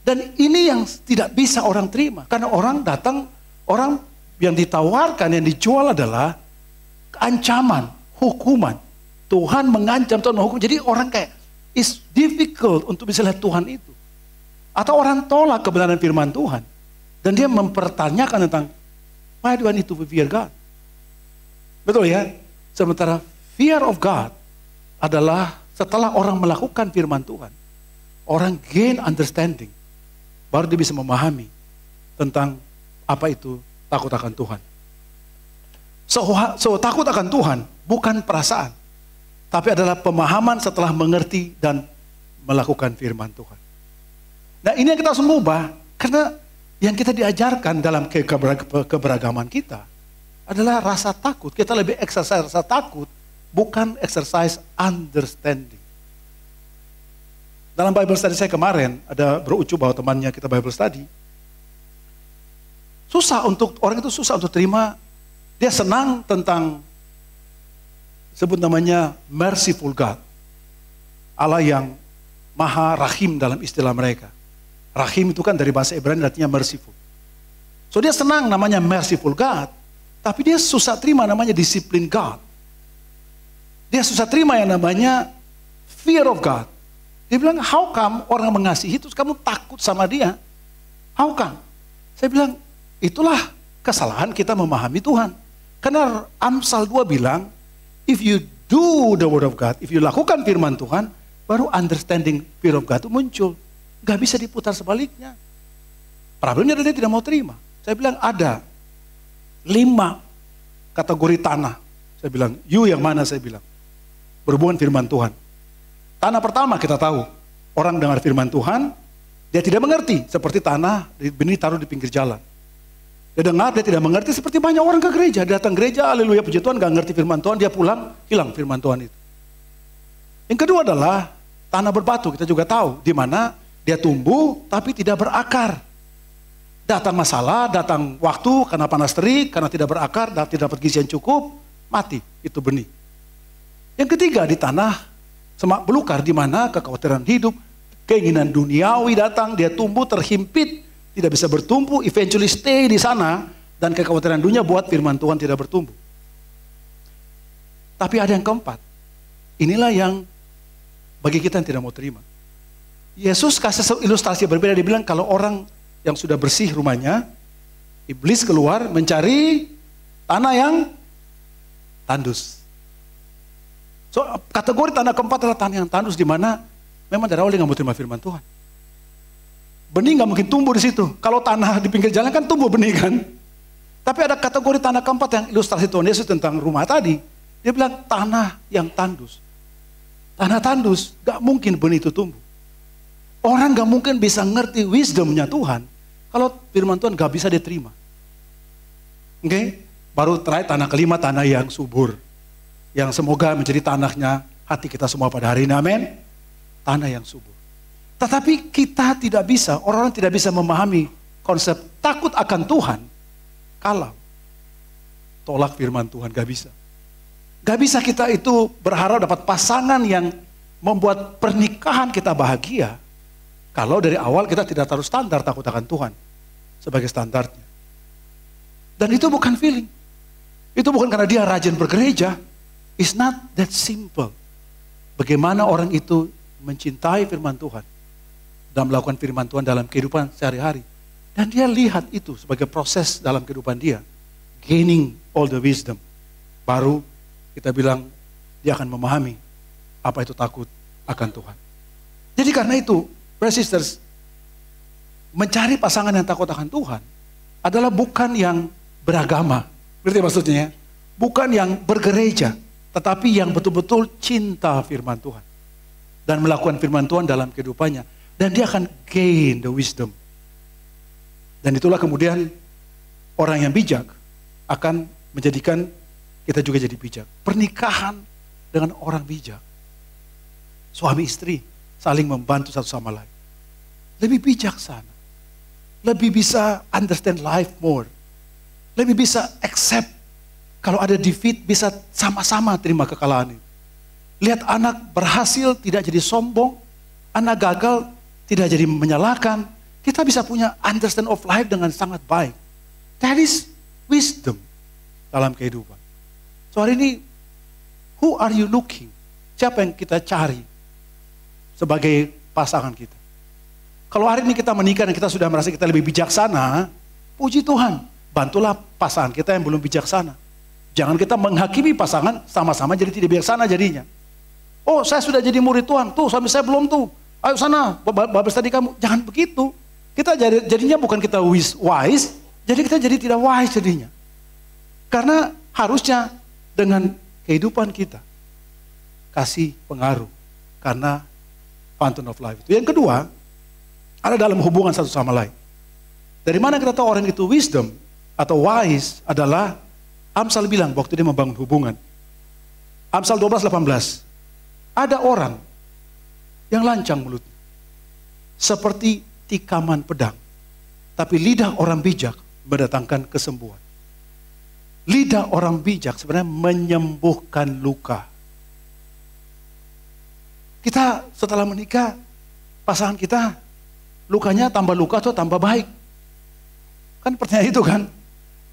Dan ini yang tidak bisa orang terima. Karena orang datang, orang yang ditawarkan, yang dijual adalah ancaman, hukuman. Tuhan mengancam, Tuhan menghukum. Jadi orang kayak, it's difficult untuk bisa lihat Tuhan itu. Atau orang tolak kebenaran firman Tuhan. Dan dia mempertanyakan tentang, why do I need to fear God? Betul ya? Sementara fear of God adalah setelah orang melakukan firman Tuhan, orang gain understanding, baru dia bisa memahami tentang apa itu takut akan Tuhan. So takut akan Tuhan bukan perasaan, tapi adalah pemahaman setelah mengerti dan melakukan firman Tuhan. Nah ini yang kita harus mengubah, karena yang kita diajarkan dalam keberagaman kita adalah rasa takut. Kita lebih exercise rasa takut, bukan exercise understanding. Dalam Bible study saya kemarin, ada berucu bahwa temannya kita Bible study. Orang itu susah untuk terima, dia senang tentang, sebut namanya merciful God. Allah yang maha rahim dalam istilah mereka. Rahim itu kan dari bahasa Ibrani artinya merciful. So dia senang namanya merciful God, tapi dia susah terima namanya discipline God. Dia susah terima yang namanya fear of God. Dia bilang, how come orang mengasihi itu kamu takut sama dia? How come? Saya bilang, itulah kesalahan kita memahami Tuhan. Karena Amsal 2 bilang, if you do the word of God, if you lakukan firman Tuhan, baru understanding fear of God itu muncul. Gak bisa diputar sebaliknya. Problemnya adalah dia tidak mau terima. Saya bilang ada 5 kategori tanah. Saya bilang, you yang mana? Saya bilang, berhubungan firman Tuhan. Tanah pertama kita tahu, orang dengar firman Tuhan, Dia tidak mengerti seperti tanah benih taruh di pinggir jalan. Dia dengar, dia tidak mengerti seperti banyak orang ke gereja. Dia datang gereja, haleluya puji Tuhan, gak ngerti firman Tuhan, dia pulang, hilang firman Tuhan itu. Yang kedua adalah tanah berbatu, kita juga tahu. Di mana dia tumbuh tapi tidak berakar. Datang masalah, datang waktu karena panas terik, karena tidak berakar, dan tidak dapat gizi yang cukup, mati itu benih. Yang ketiga di tanah semak belukar, di mana kekhawatiran hidup, keinginan duniawi datang, dia tumbuh terhimpit, tidak bisa bertumbuh, eventually stay di sana, dan kekhawatiran dunia buat firman Tuhan tidak bertumbuh. Tapi ada yang keempat, inilah yang bagi kita yang tidak mau terima. Yesus kasih ilustrasi berbeda, dia bilang kalau orang yang sudah bersih rumahnya, iblis keluar mencari tanah yang tandus. So, kategori tanah keempat adalah tanah yang tandus, di mana memang dari awal dia nggak mau terima firman Tuhan. Benih nggak mungkin tumbuh di situ. Kalau tanah di pinggir jalan kan tumbuh benih kan. Tapi ada kategori tanah keempat yang ilustrasi Tuhan Yesus tentang rumah tadi. Dia bilang tanah yang tandus. Tanah tandus nggak mungkin benih itu tumbuh. Orang gak mungkin bisa ngerti wisdomnya Tuhan kalau firman Tuhan gak bisa diterima. Oke? Baru terakhir tanah kelima, tanah yang subur. Yang semoga menjadi tanahnya hati kita semua pada hari ini, amin. Tanah yang subur. Tetapi kita tidak bisa, orang-orang tidak bisa memahami konsep takut akan Tuhan kalau tolak firman Tuhan, gak bisa. Gak bisa kita itu berharap dapat pasangan yang membuat pernikahan kita bahagia kalau dari awal kita tidak taruh standar takut akan Tuhan sebagai standarnya. Dan itu bukan feeling. Itu bukan karena dia rajin bergereja. It's not that simple. Bagaimana orang itu mencintai firman Tuhan dan melakukan firman Tuhan dalam kehidupan sehari-hari. Dan dia lihat itu sebagai proses dalam kehidupan dia. Gaining all the wisdom. Baru kita bilang dia akan memahami apa itu takut akan Tuhan. Jadi karena itu, brothers and sisters, mencari pasangan yang takut akan Tuhan adalah bukan yang beragama. Berarti maksudnya ya? Bukan yang bergereja, tetapi yang betul-betul cinta firman Tuhan. Dan melakukan firman Tuhan dalam kehidupannya. Dan dia akan gain the wisdom. Dan itulah kemudian orang yang bijak akan menjadikan kita juga jadi bijak. Pernikahan dengan orang bijak. Suami istri saling membantu satu sama lain. Lebih bijaksana. Lebih bisa understand life more. Lebih bisa accept. Kalau ada defeat bisa sama-sama terima kekalahan itu. Lihat anak berhasil tidak jadi sombong. Anak gagal tidak jadi menyalahkan. Kita bisa punya understand of life dengan sangat baik. That is wisdom dalam kehidupan. So hari ini, who are you looking? Siapa yang kita cari sebagai pasangan kita? Kalau hari ini kita menikah dan kita sudah merasa kita lebih bijaksana, puji Tuhan, bantulah pasangan kita yang belum bijaksana. Jangan kita menghakimi pasangan sama-sama jadi tidak bijaksana jadinya. Oh, saya sudah jadi murid Tuhan, tuh suami saya belum tuh. Ayo sana, babes tadi kamu. Jangan begitu. Kita jadinya bukan kita wise, jadi kita jadi tidak wise jadinya. Karena harusnya dengan kehidupan kita kasih pengaruh karena fountain of life itu. Yang kedua, ada dalam hubungan satu sama lain. Dari mana kita tahu orang itu wisdom atau wise adalah Amsal bilang waktu dia membangun hubungan. Amsal 12:18. Ada orang yang lancang mulutnya seperti tikaman pedang, tapi lidah orang bijak mendatangkan kesembuhan. Lidah orang bijak sebenarnya menyembuhkan luka. Kita setelah menikah, pasangan kita lukanya tambah luka atau tambah baik? Kan pertanyaan itu kan?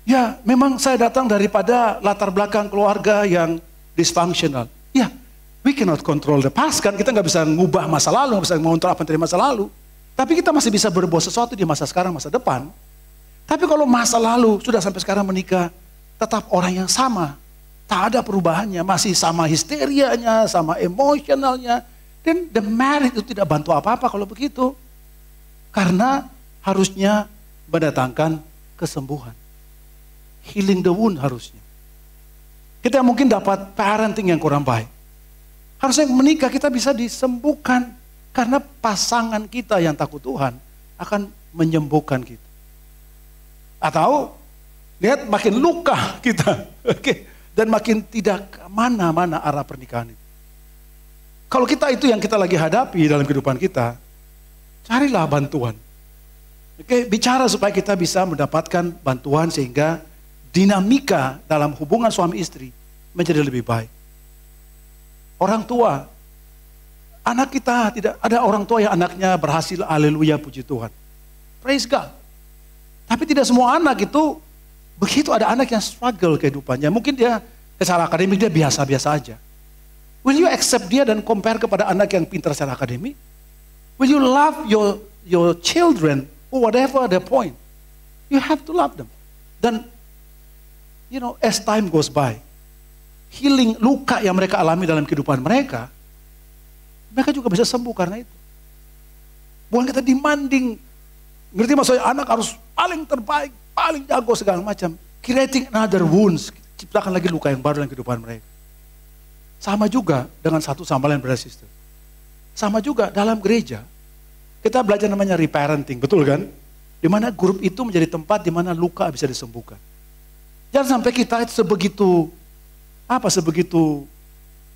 Ya memang saya datang daripada latar belakang keluarga yang dysfunctional. Ya, we cannot control the past kan? Kita nggak bisa ngubah masa lalu, nggak bisa mengontrol apa dari masa lalu. Tapi kita masih bisa berbuat sesuatu di masa sekarang, masa depan. Tapi kalau masa lalu sudah sampai sekarang menikah, tetap orang yang sama. Tak ada perubahannya, masih sama histerianya, sama emosionalnya. Dan the marriage itu tidak bantu apa-apa kalau begitu. Karena harusnya mendatangkan kesembuhan. Healing the wound harusnya. Kita mungkin dapat parenting yang kurang baik. Harusnya menikah kita bisa disembuhkan. Karena pasangan kita yang takut Tuhan akan menyembuhkan kita. Atau lihat makin luka kita, oke, dan makin tidak mana-mana arah pernikahan itu. Kalau kita itu yang kita lagi hadapi dalam kehidupan kita, carilah bantuan. Oke, bicara supaya kita bisa mendapatkan bantuan sehingga dinamika dalam hubungan suami istri menjadi lebih baik. Orang tua, anak kita tidak ada orang tua yang anaknya berhasil, haleluya, puji Tuhan. Praise God. Tapi tidak semua anak itu begitu, ada anak yang struggle kehidupannya. Mungkin dia secara akademik dia biasa-biasa aja. Will you accept dia dan compare kepada anak yang pintar secara akademik? Will you love your children for whatever their point? You have to love them. Dan as time goes by, healing luka yang mereka alami dalam kehidupan mereka juga bisa sembuh karena itu. Bukan kita demanding, ngerti maksudnya, anak harus paling terbaik, paling jago segala macam. Creating another wounds, ciptakan lagi luka yang baru dalam kehidupan mereka. Sama juga dengan satu sama lain, brother sister. Sama juga dalam gereja, kita belajar namanya reparenting, betul kan? Di mana grup itu menjadi tempat di mana luka bisa disembuhkan. Jangan sampai kita sebegitu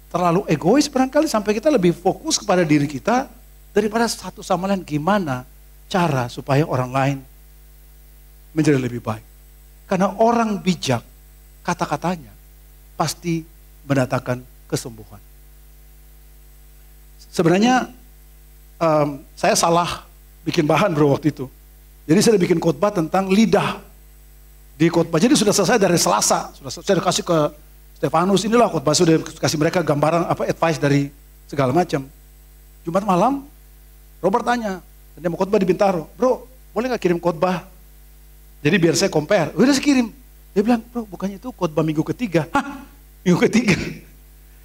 terlalu egois barangkali, sampai kita lebih fokus kepada diri kita daripada satu sama lain gimana cara supaya orang lain menjadi lebih baik. Karena orang bijak, kata-katanya pasti mendatangkan kesembuhan. Sebenarnya saya salah bikin bahan bro waktu itu. Jadi saya bikin khotbah tentang lidah di khotbah. Jadi sudah selesai dari Selasa, saya kasih ke Stefanus, inilah khotbah, sudah kasih mereka gambaran advice dari segala macam. Jumat malam Robert tanya, dia mau khotbah di Bintaro, bro boleh gak kirim khotbah? Jadi biar saya compare, udah saya kirim. Dia bilang, bro bukannya itu khotbah minggu ketiga? Hah? Minggu ketiga?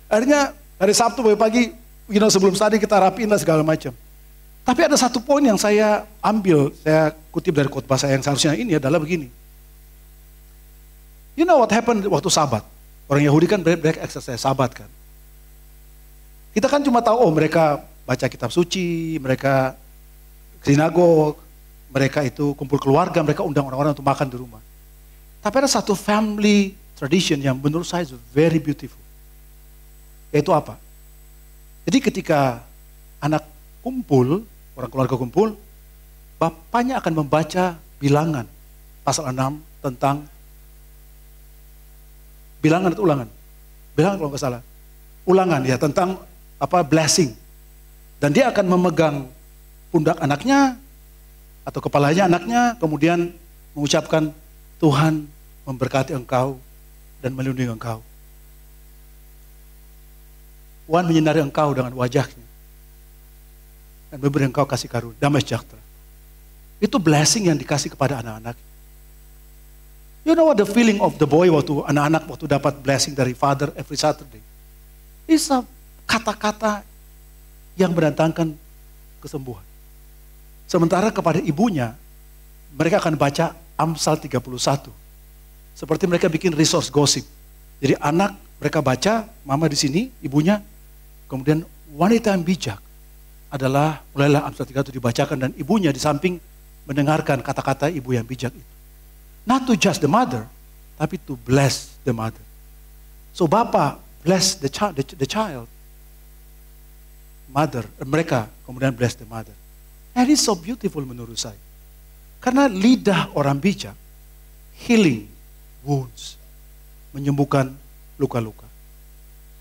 Akhirnya hari Sabtu pagi, sebelum tadi kita rapiin lah segala macam. Tapi ada satu poin yang saya ambil, saya kutip dari khotbah saya yang seharusnya ini adalah begini. You know what happened waktu Sabat? Orang Yahudi kan mereka exercise Sabat kan. Kita kan cuma tahu, mereka baca kitab suci, mereka sinagog, mereka itu kumpul keluarga, mereka undang orang-orang untuk makan di rumah. Tapi ada satu family tradition yang menurut saya very beautiful. Yaitu apa? Jadi ketika anak kumpul, orang keluarga kumpul, bapaknya akan membaca Bilangan pasal 6 tentang Bilangan atau Ulangan? Bilangan kalau nggak salah. Ulangan ya, tentang blessing. Dan dia akan memegang pundak anaknya atau kepalanya anaknya, kemudian mengucapkan, Tuhan memberkati engkau dan melindungi engkau. Tuhan menyinari engkau dengan wajahnya dan memberi engkau kasih karunia, damai sejahtera. Itu blessing yang dikasih kepada anak-anak. You know what the feeling of the boy waktu anak-anak waktu dapat blessing dari father every Saturday? It's a kata-kata yang mendatangkan kesembuhan. Sementara kepada ibunya, mereka akan baca Amsal 31. Seperti mereka bikin resource gosip. Jadi anak mereka baca, mama di sini, ibunya, kemudian wanita yang bijak adalah, mulailah Amsal 31 dibacakan dan ibunya di samping mendengarkan kata-kata ibu yang bijak itu. Not to judge the mother, tapi to bless the mother. So Bapa bless the child, mother, mereka kemudian bless the mother. And it's so beautiful menurut saya. Karena lidah orang bijak, healing wounds, menyembuhkan luka-luka.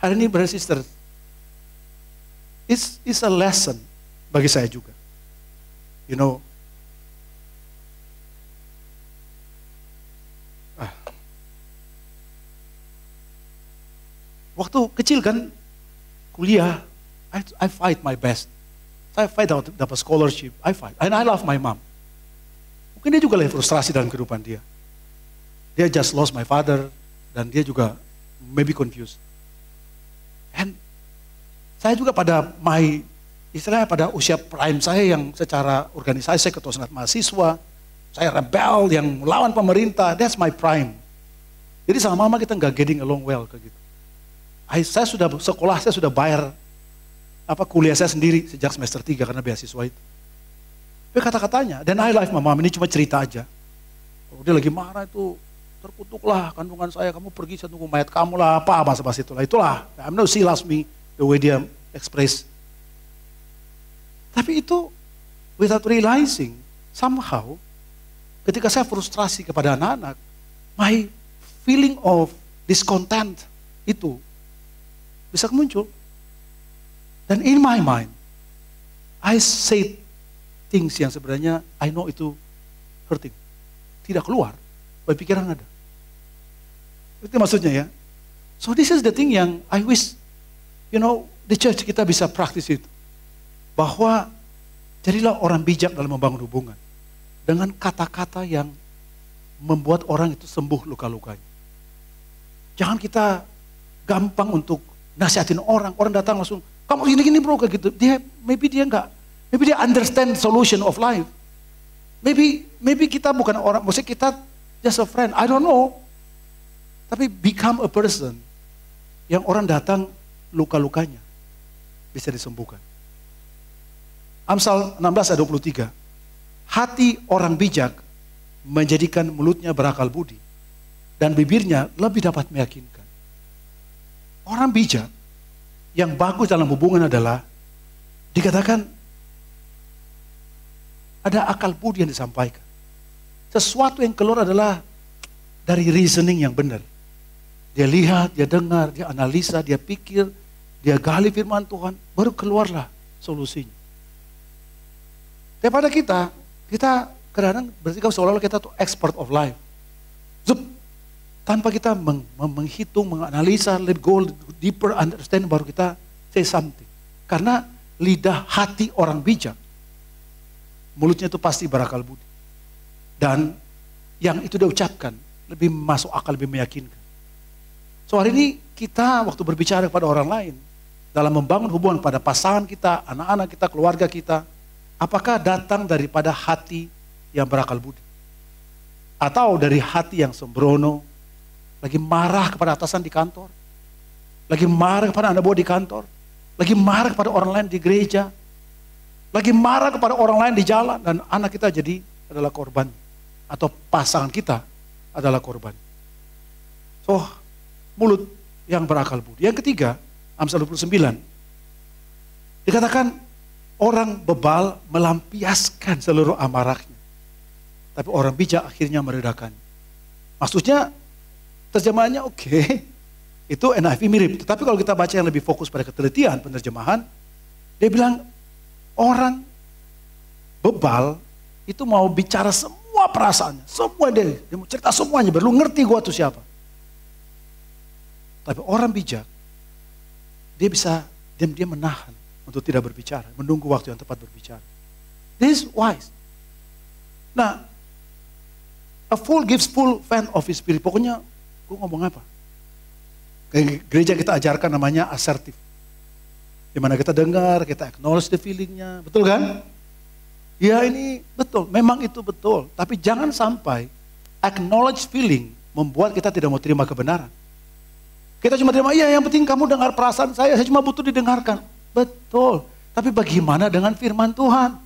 Hari ini brother sister, it's a lesson bagi saya juga. You know, waktu kecil kan, kuliah, I fight my best. Saya fight dapat scholarship, I fight. And I love my mom. Mungkin dia juga lagi frustrasi dalam kehidupan dia. Dia just lost my father, dan dia juga maybe confused. And saya juga pada istilahnya pada usia prime saya yang secara organisasi, saya ketua senat mahasiswa, saya rebel yang melawan pemerintah, that's my prime. Jadi sama mama kita nggak getting along well kayak gitu. Saya sudah sekolah, saya sudah bayar kuliah saya sendiri sejak semester 3 karena beasiswa itu. Tapi kata-katanya, dan I love my mom, ini cuma cerita aja. Kalau dia lagi marah itu, terkutuklah kandungan saya, kamu pergi saya tunggu mayat kamu lah, apa bahasa-bahasa itulah. I know she loves me, the way dia express. Tapi itu, without realizing, somehow, ketika saya frustrasi kepada anak-anak, my feeling of discontent itu bisa muncul. Dan in my mind, I say things yang sebenarnya I know itu hurting. Tidak keluar, tapi pikiran ada. Itu maksudnya ya. So this is the thing yang I wish, the church kita bisa praktis itu. Bahwa jadilah orang bijak dalam membangun hubungan. Dengan kata-kata yang membuat orang itu sembuh luka-lukanya. Jangan kita gampang untuk nasihatin orang. Orang datang langsung, kamu gini-gini bro, kayak gitu. Maybe dia understand solution of life. Maybe kita bukan orang, maksudnya kita just a friend, I don't know. Tapi become a person yang orang datang luka-lukanya bisa disembuhkan. Amsal 16 ayat 23. Hati orang bijak menjadikan mulutnya berakal budi dan bibirnya lebih dapat meyakinkan. Orang bijak yang bagus dalam hubungan adalah dikatakan ada akal budi yang disampaikan. Sesuatu yang keluar adalah dari reasoning yang benar. Dia lihat, dia dengar, dia analisa, dia pikir, dia gali firman Tuhan, baru keluarlah solusinya. Daripada kita kadang-kadang bersikap seolah-olah kita tuh expert of life. Zup, tanpa kita menghitung, menganalisa, let go deeper, understand, baru kita say something. Karena lidah hati orang bijak, mulutnya itu pasti berakal budi. Dan yang itu dia ucapkan, lebih masuk akal, lebih meyakinkan. So hari ini kita waktu berbicara kepada orang lain, dalam membangun hubungan pada pasangan kita, anak-anak kita, keluarga kita, apakah datang daripada hati yang berakal budi? Atau dari hati yang sembrono, lagi marah kepada atasan di kantor, lagi marah kepada anak buah di kantor, lagi marah kepada orang lain di gereja, lagi marah kepada orang lain di jalan, dan anak kita jadi adalah korban, atau pasangan kita adalah korban. So, mulut yang berakal budi. Yang ketiga, Amsal 29, dikatakan orang bebal melampiaskan seluruh amarahnya, tapi orang bijak akhirnya meredakan. Maksudnya terjemahannya oke, itu NIV mirip. Tetapi kalau kita baca yang lebih fokus pada ketelitian penerjemahan, dia bilang orang bebal itu mau bicara semua perasaannya, semua dia mau cerita semuanya, baru ngerti gua tuh siapa. Tapi orang bijak, dia bisa diam-diam menahan untuk tidak berbicara, menunggu waktu yang tepat berbicara. This is wise. Nah, a fool gives full vent of his spirit. Pokoknya, gue ngomong apa? Kayak gereja kita ajarkan namanya assertive. Dimana kita dengar, kita acknowledge the feelingnya, betul kan? Ya ini betul, memang itu betul. Tapi jangan sampai acknowledge feeling membuat kita tidak mau terima kebenaran. Kita cuma terima, iya yang penting kamu dengar perasaan saya cuma butuh didengarkan. Betul, tapi bagaimana dengan firman Tuhan?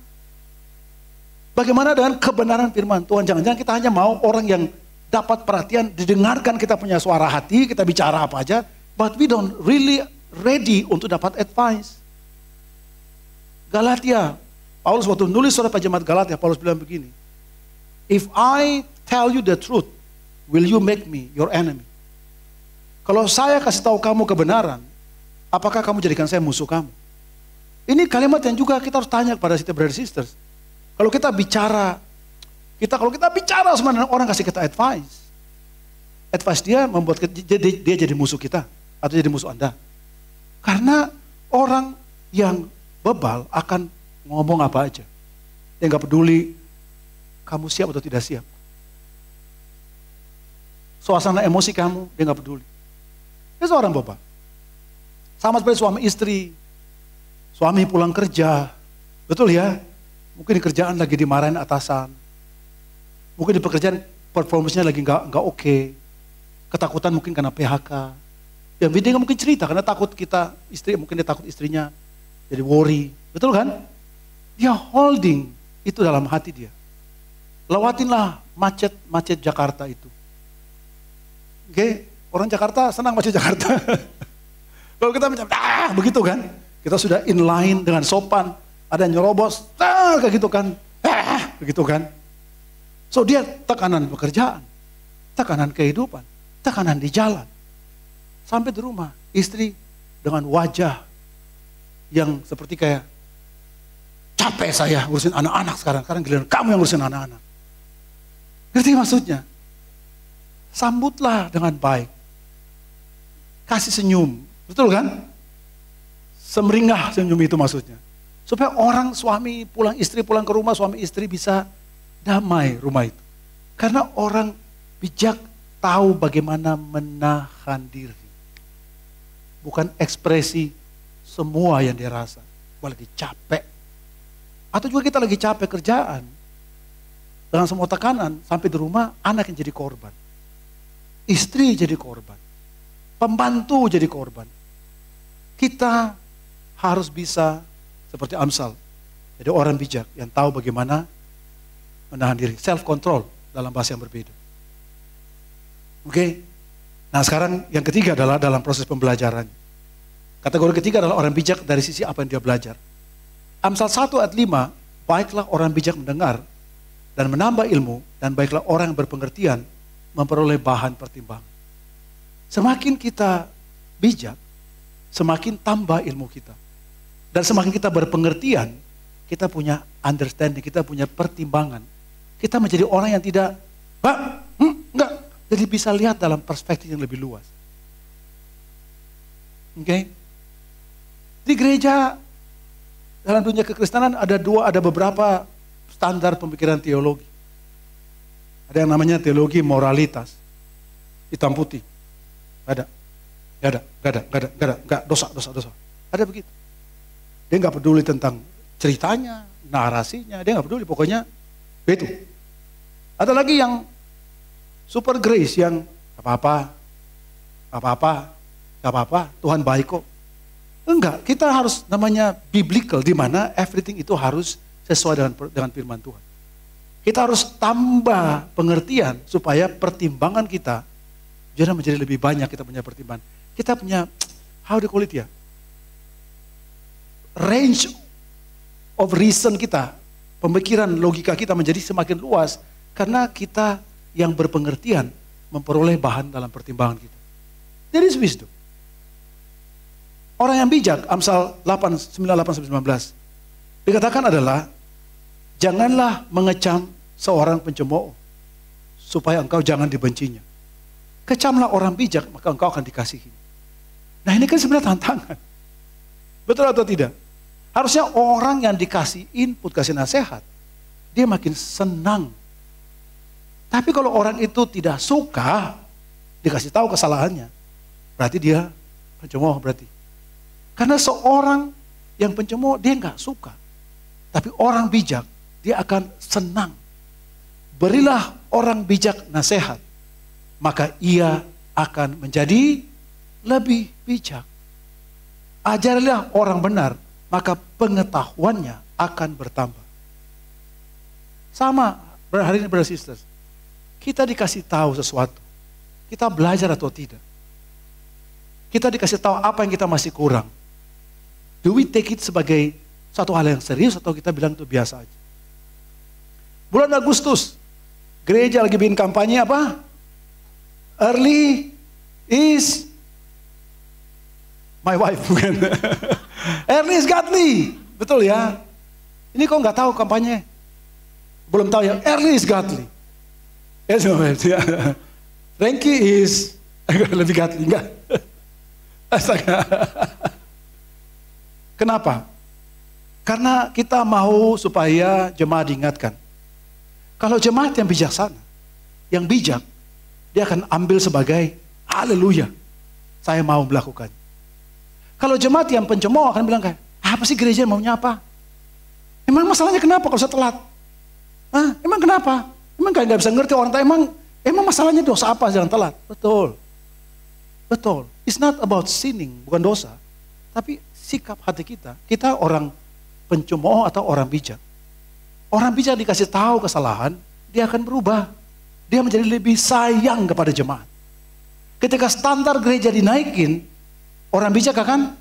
Bagaimana dengan kebenaran firman Tuhan? Jangan-jangan kita hanya mau orang yang dapat perhatian, didengarkan kita punya suara hati, kita bicara apa aja, but we don't really ready untuk dapat advice. Galatia, Paulus waktu nulis surat pada jemaat Galatia, Paulus bilang begini, if I tell you the truth, will you make me your enemy? Kalau saya kasih tahu kamu kebenaran, apakah kamu jadikan saya musuh kamu? Ini kalimat yang juga kita harus tanya kepada kita brothers sisters. Kalau kita bicara sama orang kasih kita advice dia membuat dia jadi musuh kita atau jadi musuh Anda. Karena orang yang bebal akan ngomong apa aja. Dia nggak peduli kamu siap atau tidak siap. Suasana emosi kamu, dia nggak peduli. Dia seorang bebal. Sama seperti suami istri. Suami pulang kerja, betul ya? Mungkin di kerjaan lagi dimarahin atasan. Mungkin di pekerjaan performance-nya lagi nggak oke. Ketakutan mungkin karena PHK. Ya dia nggak mungkin cerita karena takut mungkin dia takut istrinya jadi worry. Betul kan? Dia holding Itu dalam hati dia. Lewatinlah macet Jakarta itu. Oke, orang Jakarta senang macet Jakarta. Kalau kita begitu kan, kita sudah inline dengan sopan, ada yang nyerobos, kayak gitu kan, begitu kan. So dia tekanan pekerjaan, tekanan kehidupan, tekanan di jalan. Sampai di rumah, istri dengan wajah yang seperti kayak, capek saya ngurusin anak-anak sekarang giliran kamu yang ngurusin anak-anak. Ngerti maksudnya? Sambutlah dengan baik. Kasih senyum, betul kan? Semeringah senyum itu maksudnya. Supaya orang suami pulang, istri pulang ke rumah, suami istri bisa damai rumah itu. Karena orang bijak tahu bagaimana menahan diri. Bukan ekspresi semua yang dia rasa. Gue lagi capek. Atau juga kita lagi capek kerjaan. Dengan semua tekanan, sampai di rumah anak yang jadi korban. Istri jadi korban. Pembantu jadi korban. Kita harus bisa seperti Amsal. Jadi orang bijak yang tahu bagaimana menahan diri. Self control dalam bahasa yang berbeda. Oke. Nah sekarang yang ketiga adalah dalam proses pembelajaran. Kategori ketiga adalah orang bijak dari sisi apa yang dia belajar. Amsal 1 ayat 5, baiklah orang bijak mendengar dan menambah ilmu, dan baiklah orang yang berpengertian memperoleh bahan pertimbangan. Semakin kita bijak, semakin tambah ilmu kita. Dan semakin kita berpengertian, kita punya understanding, kita punya pertimbangan. Kita menjadi orang yang tidak, enggak. Jadi bisa lihat dalam perspektif yang lebih luas. Oke? Di gereja, dalam dunia kekristenan ada beberapa standar pemikiran teologi. Ada yang namanya teologi moralitas. Hitam putih. Gak ada. Dosa. Ada begitu. Dia gak peduli tentang ceritanya, narasinya. Dia gak peduli, pokoknya itu. Ada lagi yang super grace, yang gak apa-apa, Tuhan baik kok. Enggak, kita harus namanya biblical, di mana everything itu harus sesuai dengan firman Tuhan. Kita harus tambah pengertian supaya pertimbangan kita jadi menjadi lebih banyak. Kita punya pertimbangan. Kita punya, how do you call it ya? Range of reason kita, pemikiran logika kita menjadi semakin luas karena kita yang berpengertian memperoleh bahan dalam pertimbangan kita. That is wisdom. Orang yang bijak, Amsal 8:9-19, dikatakan adalah, janganlah mengecam seorang pencemooh, supaya engkau jangan dibencinya. Kecamlah orang bijak, maka engkau akan dikasihi. Nah ini kan sebenarnya tantangan. Betul atau tidak? Harusnya orang yang dikasih input, kasih nasihat, dia makin senang. Tapi kalau orang itu tidak suka, dikasih tahu kesalahannya, berarti dia pencemooh berarti. Karena seorang yang pencemooh dia nggak suka. Tapi orang bijak dia akan senang. Berilah orang bijak nasihat, maka ia akan menjadi lebih bijak. Ajarilah orang benar, maka pengetahuannya akan bertambah. Sama hari ini, brothers and sisters. Kita dikasih tahu sesuatu. Kita belajar atau tidak. Kita dikasih tahu apa yang kita masih kurang. Do we take it sebagai satu hal yang serius atau kita bilang itu biasa aja? Bulan Agustus, gereja lagi bikin kampanye apa? Early is my wife, bukan? Early is godly, betul ya? Ini kok nggak tahu kampanye? Belum tahu ya? Early is godly. Frankie is lebih godly, enggak? Astaga. Kenapa? Karena kita mau supaya jemaat diingatkan. Kalau jemaat yang bijaksana, yang bijak, dia akan ambil sebagai haleluya, saya mau melakukan. Kalau jemaat yang pencemooh akan bilang kayak, apa sih gereja maunya apa? Emang masalahnya kenapa kalau saya telat? Emang kenapa? Emang nggak bisa ngerti orang tua, emang masalahnya dosa apa jangan telat? Betul. It's not about sinning, bukan dosa. Tapi sikap hati kita orang pencemooh atau orang bijak. orang bijak dikasih tahu kesalahan, dia akan berubah. Dia menjadi lebih sayang kepada jemaat. Ketika standar gereja dinaikin, orang bijak akan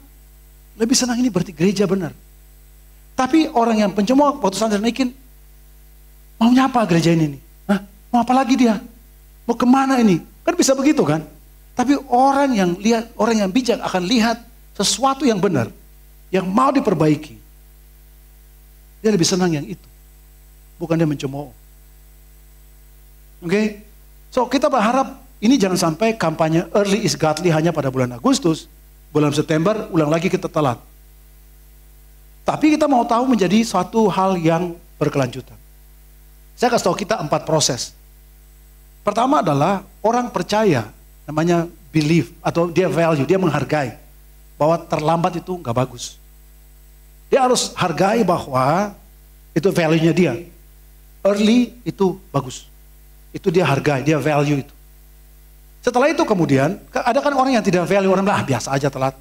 lebih senang, ini berarti gereja benar. Tapi orang yang pencemooh waktu standar dinaikin, maunya apa gereja ini nih? Hah? Mau apa lagi dia? Mau kemana ini? Kan bisa begitu kan? Tapi orang yang bijak akan lihat sesuatu yang benar, yang mau diperbaiki. Dia lebih senang yang itu. Bukan dia mencemooh. Oke? So kita berharap ini jangan sampai kampanye early is godly hanya pada bulan Agustus. Bulan September ulang lagi kita telat. Tapi kita mau tahu menjadi suatu hal yang berkelanjutan. Saya kasih tahu kita 4 proses. Pertama adalah orang percaya, namanya believe atau dia value, dia menghargai bahwa terlambat itu nggak bagus. Dia harus hargai bahwa itu value-nya dia. Early itu bagus. Itu dia hargai, dia value itu. Setelah itu kemudian, ada kan orang yang tidak value, orang bilang biasa aja telat.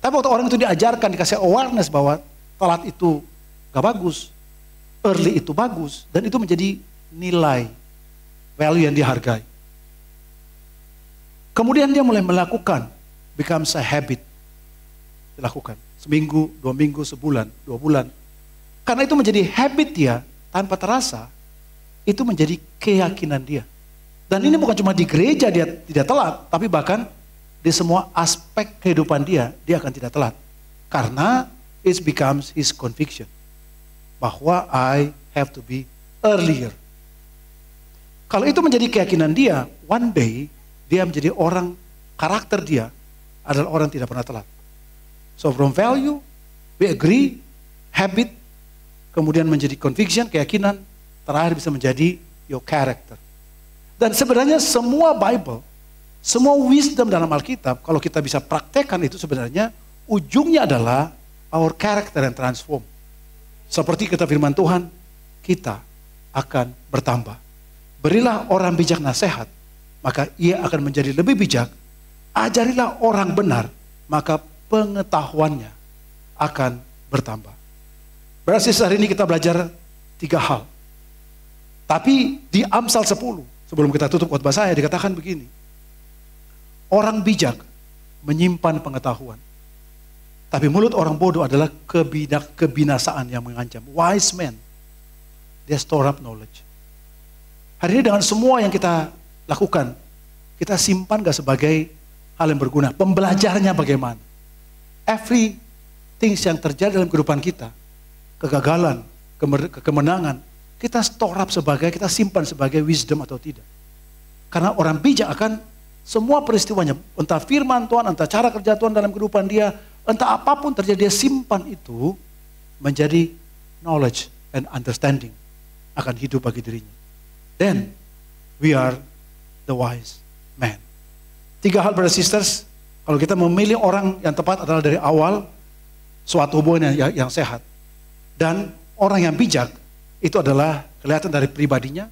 Tapi waktu orang itu diajarkan, dikasih awareness bahwa telat itu gak bagus, early itu bagus, dan itu menjadi nilai, value yang dihargai. Kemudian dia mulai melakukan, becomes a habit. Dilakukan, seminggu, 2 minggu, sebulan, 2 bulan. Karena itu menjadi habit dia, tanpa terasa, itu menjadi keyakinan dia. Dan ini bukan cuma di gereja dia tidak telat, tapi bahkan di semua aspek kehidupan dia akan tidak telat. Karena it becomes his conviction. Bahwa I have to be earlier. Kalau itu menjadi keyakinan dia, one day dia menjadi orang, karakter dia adalah orang tidak pernah telat. So from value, we agree, habit, kemudian menjadi conviction, keyakinan, terakhir bisa menjadi your character. Dan sebenarnya semua Bible, semua wisdom dalam Alkitab, kalau kita bisa praktekkan itu sebenarnya, ujungnya adalah our character yang transform. Seperti kata firman Tuhan, kita akan bertambah. Berilah orang bijak nasihat, maka ia akan menjadi lebih bijak. Ajarilah orang benar, maka pengetahuannya akan bertambah. Berarti hari ini kita belajar 3 hal. Tapi di Amsal 10, sebelum kita tutup khotbah saya, dikatakan begini. Orang bijak menyimpan pengetahuan. Tapi mulut orang bodoh adalah kebinasaan yang mengancam. Wise man, they store up knowledge. Hari ini dengan semua yang kita lakukan, kita simpan gak sebagai hal yang berguna. Pembelajarannya bagaimana? Everything yang terjadi dalam kehidupan kita, kegagalan, kemenangan, kita store up sebagai, kita simpan sebagai wisdom atau tidak. Karena orang bijak akan semua peristiwanya, entah firman Tuhan, entah cara kerja Tuhan dalam kehidupan dia, entah apapun terjadi, dia simpan itu menjadi knowledge and understanding akan hidup bagi dirinya. Then, we are the wise man. 3 hal, brothers and sisters, kalau kita memilih orang yang tepat adalah dari awal, suatu hubungan yang sehat. Dan orang yang bijak, itu adalah kelihatan dari pribadinya,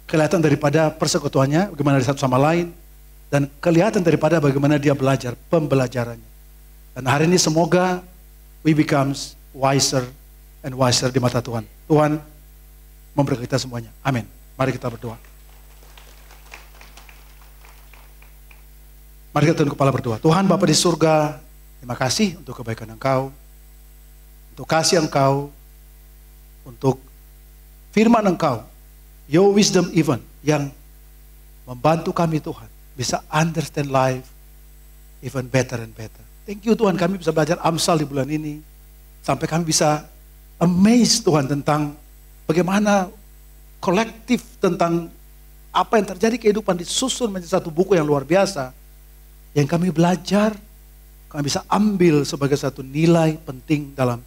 kelihatan daripada persekutuannya, bagaimana dia satu sama lain, dan kelihatan daripada bagaimana dia belajar, pembelajarannya. Dan hari ini semoga we becomes wiser and wiser di mata Tuhan. Tuhan memberkati kita semuanya. Amin. Mari kita berdoa. Mari kita tunduk kepala berdoa. Tuhan Bapa di surga, terima kasih untuk kebaikan Engkau, untuk kasih Engkau, untuk firman Engkau, your wisdom even, yang membantu kami Tuhan, bisa understand life even better and better. Thank you Tuhan, kami bisa belajar Amsal di bulan ini, sampai kami bisa amazed Tuhan tentang bagaimana kolektif, tentang apa yang terjadi kehidupan disusun menjadi satu buku yang luar biasa, yang kami belajar, kami bisa ambil sebagai satu nilai penting dalam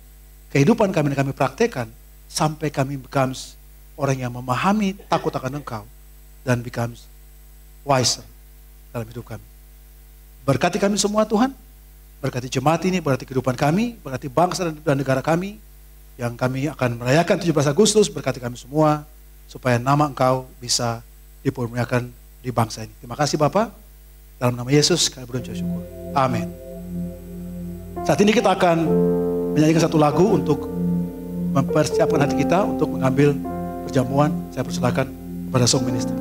kehidupan kami yang kami praktekkan, sampai kami becomes orang yang memahami takut akan Engkau dan becomes wiser dalam hidup kami. Berkati kami semua Tuhan, berkati jemaat ini, berkati kehidupan kami, berkati bangsa dan negara kami yang kami akan merayakan 17 Agustus, berkati kami semua supaya nama Engkau bisa dipermuliakan di bangsa ini. Terima kasih Bapa, dalam nama Yesus kami berucap syukur. Amin. Saat ini kita akan menyanyikan satu lagu untuk mempersiapkan hati kita untuk mengambil perjamuan. Saya persilakan kepada song minister.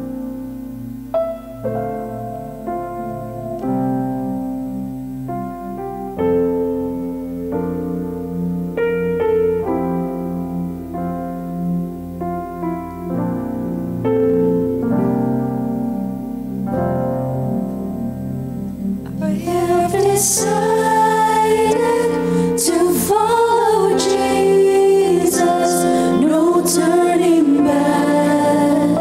I have decided to follow Jesus, no turning back,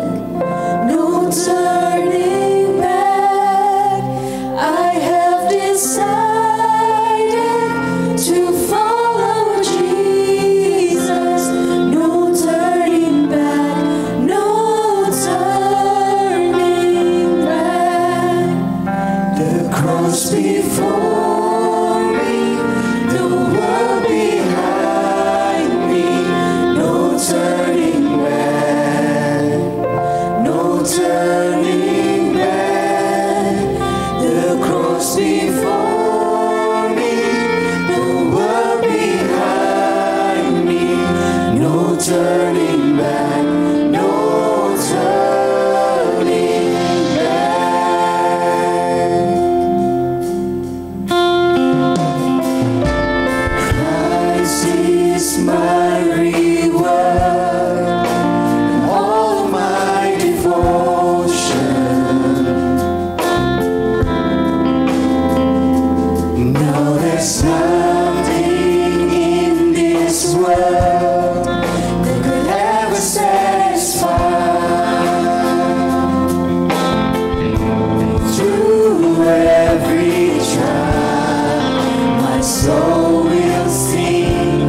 no turning back. I have decided to follow Jesus, no turning back, no turning back. The cross before me, the world behind me, no turning back, no turning back. The cross before me, the world behind me, no turning back, no turning back. Christ is my reward and all my devotion. Now there's something in this world that could ever satisfy. Through every trial, my soul will sing,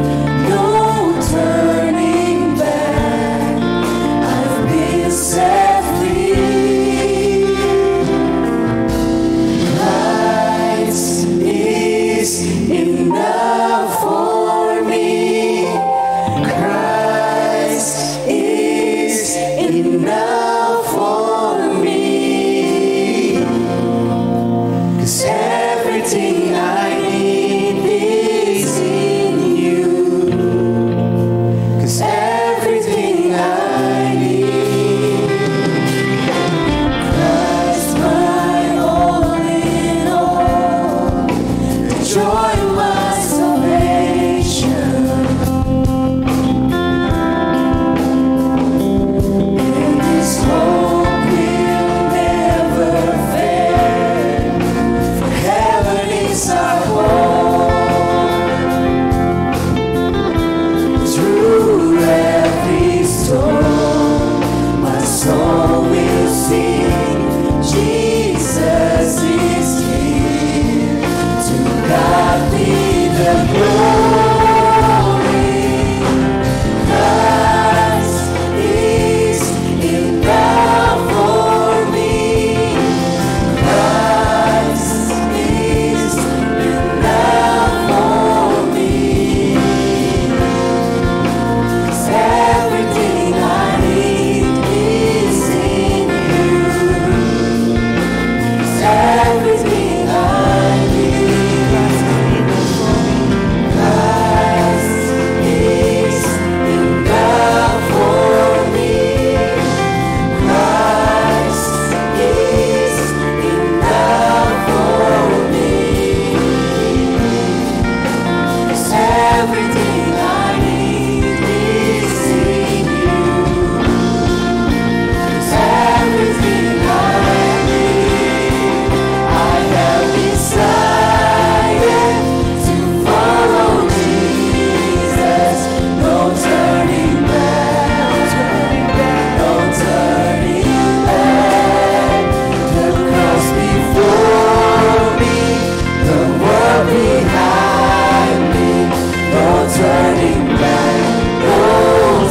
no turning back. I've been set free. Christ is enough for me. Christ is enough for me. 'Cause everything I need is in you. 'Cause everything I need. Christ my all in all, the joy of my salvation. And His hope will never fail. For heaven is our home. Through every storm, my soul will sing. Jesus is here. To God be the glory. Christ is enough for me. Christ is enough for me. 'Cause everything I need is in you. 'Cause everything I need. Christ is enough for me. Christ is enough for me. 'Cause everything I need is in you. 'Cause everything I need. I have decided to follow Jesus, no turning back, no turning back. The cross before me, the world behind me, no turning back, no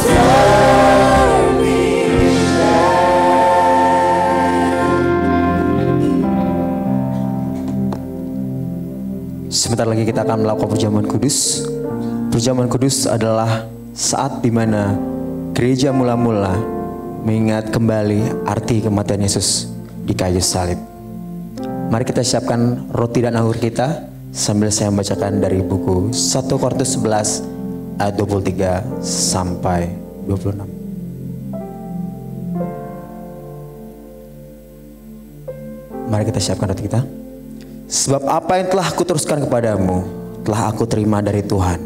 turning back. Sebentar lagi kita akan melakukan perjamuan kudus. Perjamuan kudus adalah saat di mana gereja mula-mula mengingat kembali arti kematian Yesus di kayu salib. Mari kita siapkan roti dan anggur kita sambil saya membacakan dari buku 1 Korintus 11 ayat 23 sampai 26. Mari kita siapkan hati kita. Sebab apa yang telah kuteruskan kepadamu telah aku terima dari Tuhan,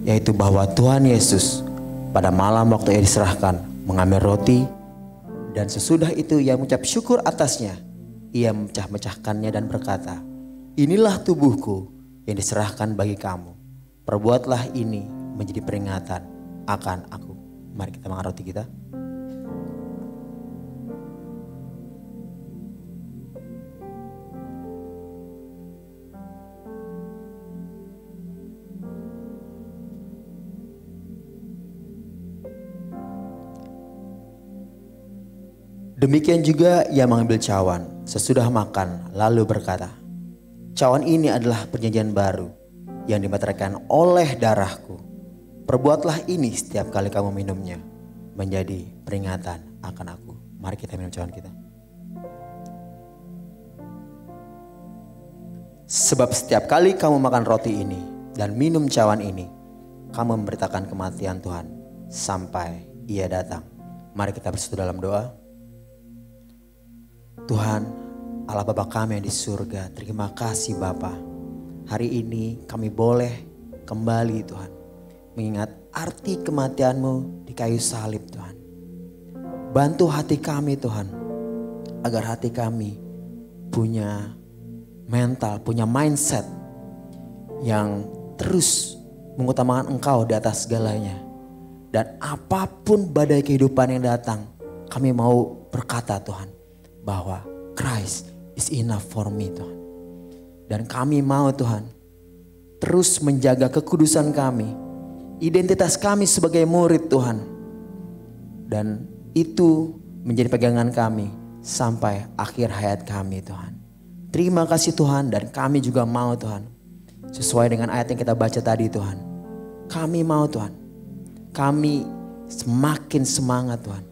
yaitu bahwa Tuhan Yesus pada malam waktu ia diserahkan mengambil roti, dan sesudah itu ia mengucap syukur atasnya. Ia memecah-mecahkannya dan berkata, inilah tubuhku yang diserahkan bagi kamu. Perbuatlah ini menjadi peringatan akan aku. Mari kita makan roti kita. Demikian juga ia mengambil cawan sesudah makan lalu berkata, cawan ini adalah perjanjian baru yang dimeteraikan oleh darahku. Perbuatlah ini setiap kali kamu minumnya menjadi peringatan akan aku. Mari kita minum cawan kita. Sebab setiap kali kamu makan roti ini dan minum cawan ini, kamu memberitakan kematian Tuhan sampai ia datang. Mari kita bersatu dalam doa. Tuhan, Allah Bapa kami yang di surga, terima kasih Bapa. Hari ini kami boleh kembali Tuhan, mengingat arti kematian-Mu di kayu salib Tuhan. Bantu hati kami Tuhan, agar hati kami punya mental, punya mindset yang terus mengutamakan Engkau di atas segalanya. Dan apapun badai kehidupan yang datang, kami mau berkata Tuhan, bahwa Christ is enough for me Tuhan. Dan kami mau Tuhan terus menjaga kekudusan kami, identitas kami sebagai murid Tuhan. Dan itu menjadi pegangan kami sampai akhir hayat kami Tuhan. Terima kasih Tuhan, dan kami juga mau Tuhan, sesuai dengan ayat yang kita baca tadi Tuhan. Kami mau Tuhan, kami semakin semangat Tuhan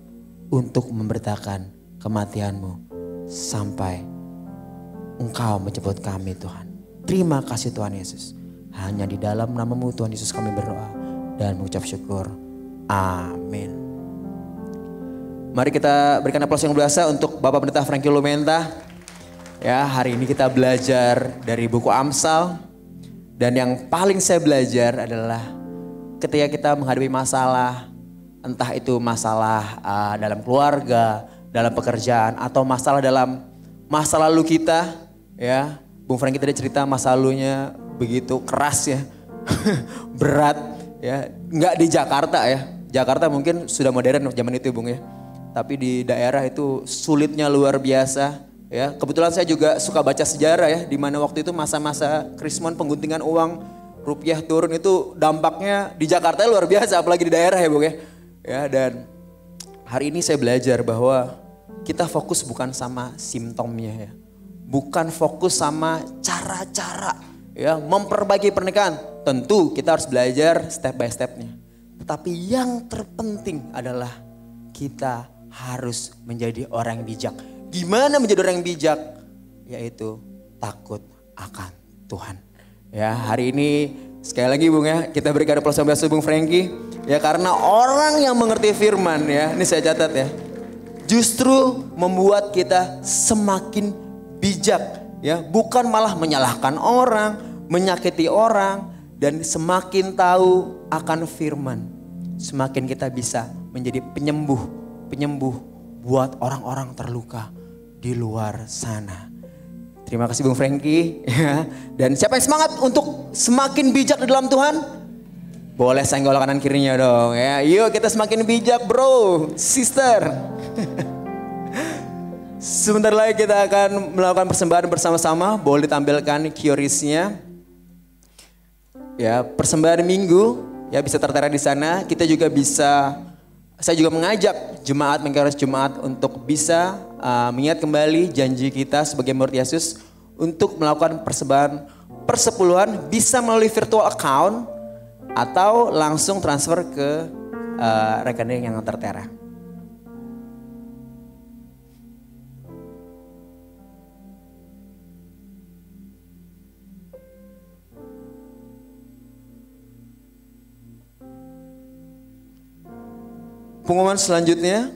untuk memberitakan kematian-Mu sampai Engkau menjemput kami Tuhan. Terima kasih Tuhan Yesus. Hanya di dalam nama-Mu Tuhan Yesus kami berdoa dan mengucap syukur. Amin. Mari kita berikan aplaus yang biasa untuk Bapak Pendeta Frankie Lumenta. Ya, hari ini kita belajar dari buku Amsal. Dan yang paling saya belajar adalah ketika kita menghadapi masalah, entah itu masalah dalam keluarga, dalam pekerjaan, atau masalah dalam masa lalu kita, ya. Bung Franky tadi cerita masa lalunya begitu keras ya, berat ya. Nggak di Jakarta ya, Jakarta mungkin sudah modern zaman itu Bung ya. Tapi di daerah itu sulitnya luar biasa ya. Kebetulan saya juga suka baca sejarah ya, di mana waktu itu masa-masa Krismon pengguntingan uang rupiah turun itu dampaknya di Jakarta luar biasa, apalagi di daerah ya Bung ya. Ya, dan hari ini saya belajar bahwa kita fokus bukan sama simptomnya ya. Bukan fokus sama cara-cara ya memperbaiki pernikahan. Tentu kita harus belajar step by stepnya. Tetapi yang terpenting adalah kita harus menjadi orang yang bijak. Gimana menjadi orang yang bijak? Yaitu takut akan Tuhan. Ya, hari ini sekali lagi Bung ya, kita berikan aplaus yang biasa Bung Franky. Ya, karena orang yang mengerti firman ya, ini saya catat ya, justru membuat kita semakin bijak ya, bukan malah menyalahkan orang, menyakiti orang, dan semakin tahu akan firman, semakin kita bisa menjadi penyembuh buat orang-orang terluka di luar sana. Terima kasih Bung Franky ya. Dan siapa yang semangat untuk semakin bijak di dalam Tuhan? Boleh senggol kanan kirinya dong ya. Yuk kita semakin bijak bro, sister. Sebentar lagi kita akan melakukan persembahan bersama-sama. Boleh ditampilkan QRIS-nya. Ya, persembahan minggu ya bisa tertera di sana. Kita juga bisa, saya juga mengajak jemaat, mengkaris jemaat untuk bisa mengingat kembali janji kita sebagai murid Yesus untuk melakukan persembahan persepuluhan, bisa melalui virtual account atau langsung transfer ke rekening yang tertera. pengumuman selanjutnya.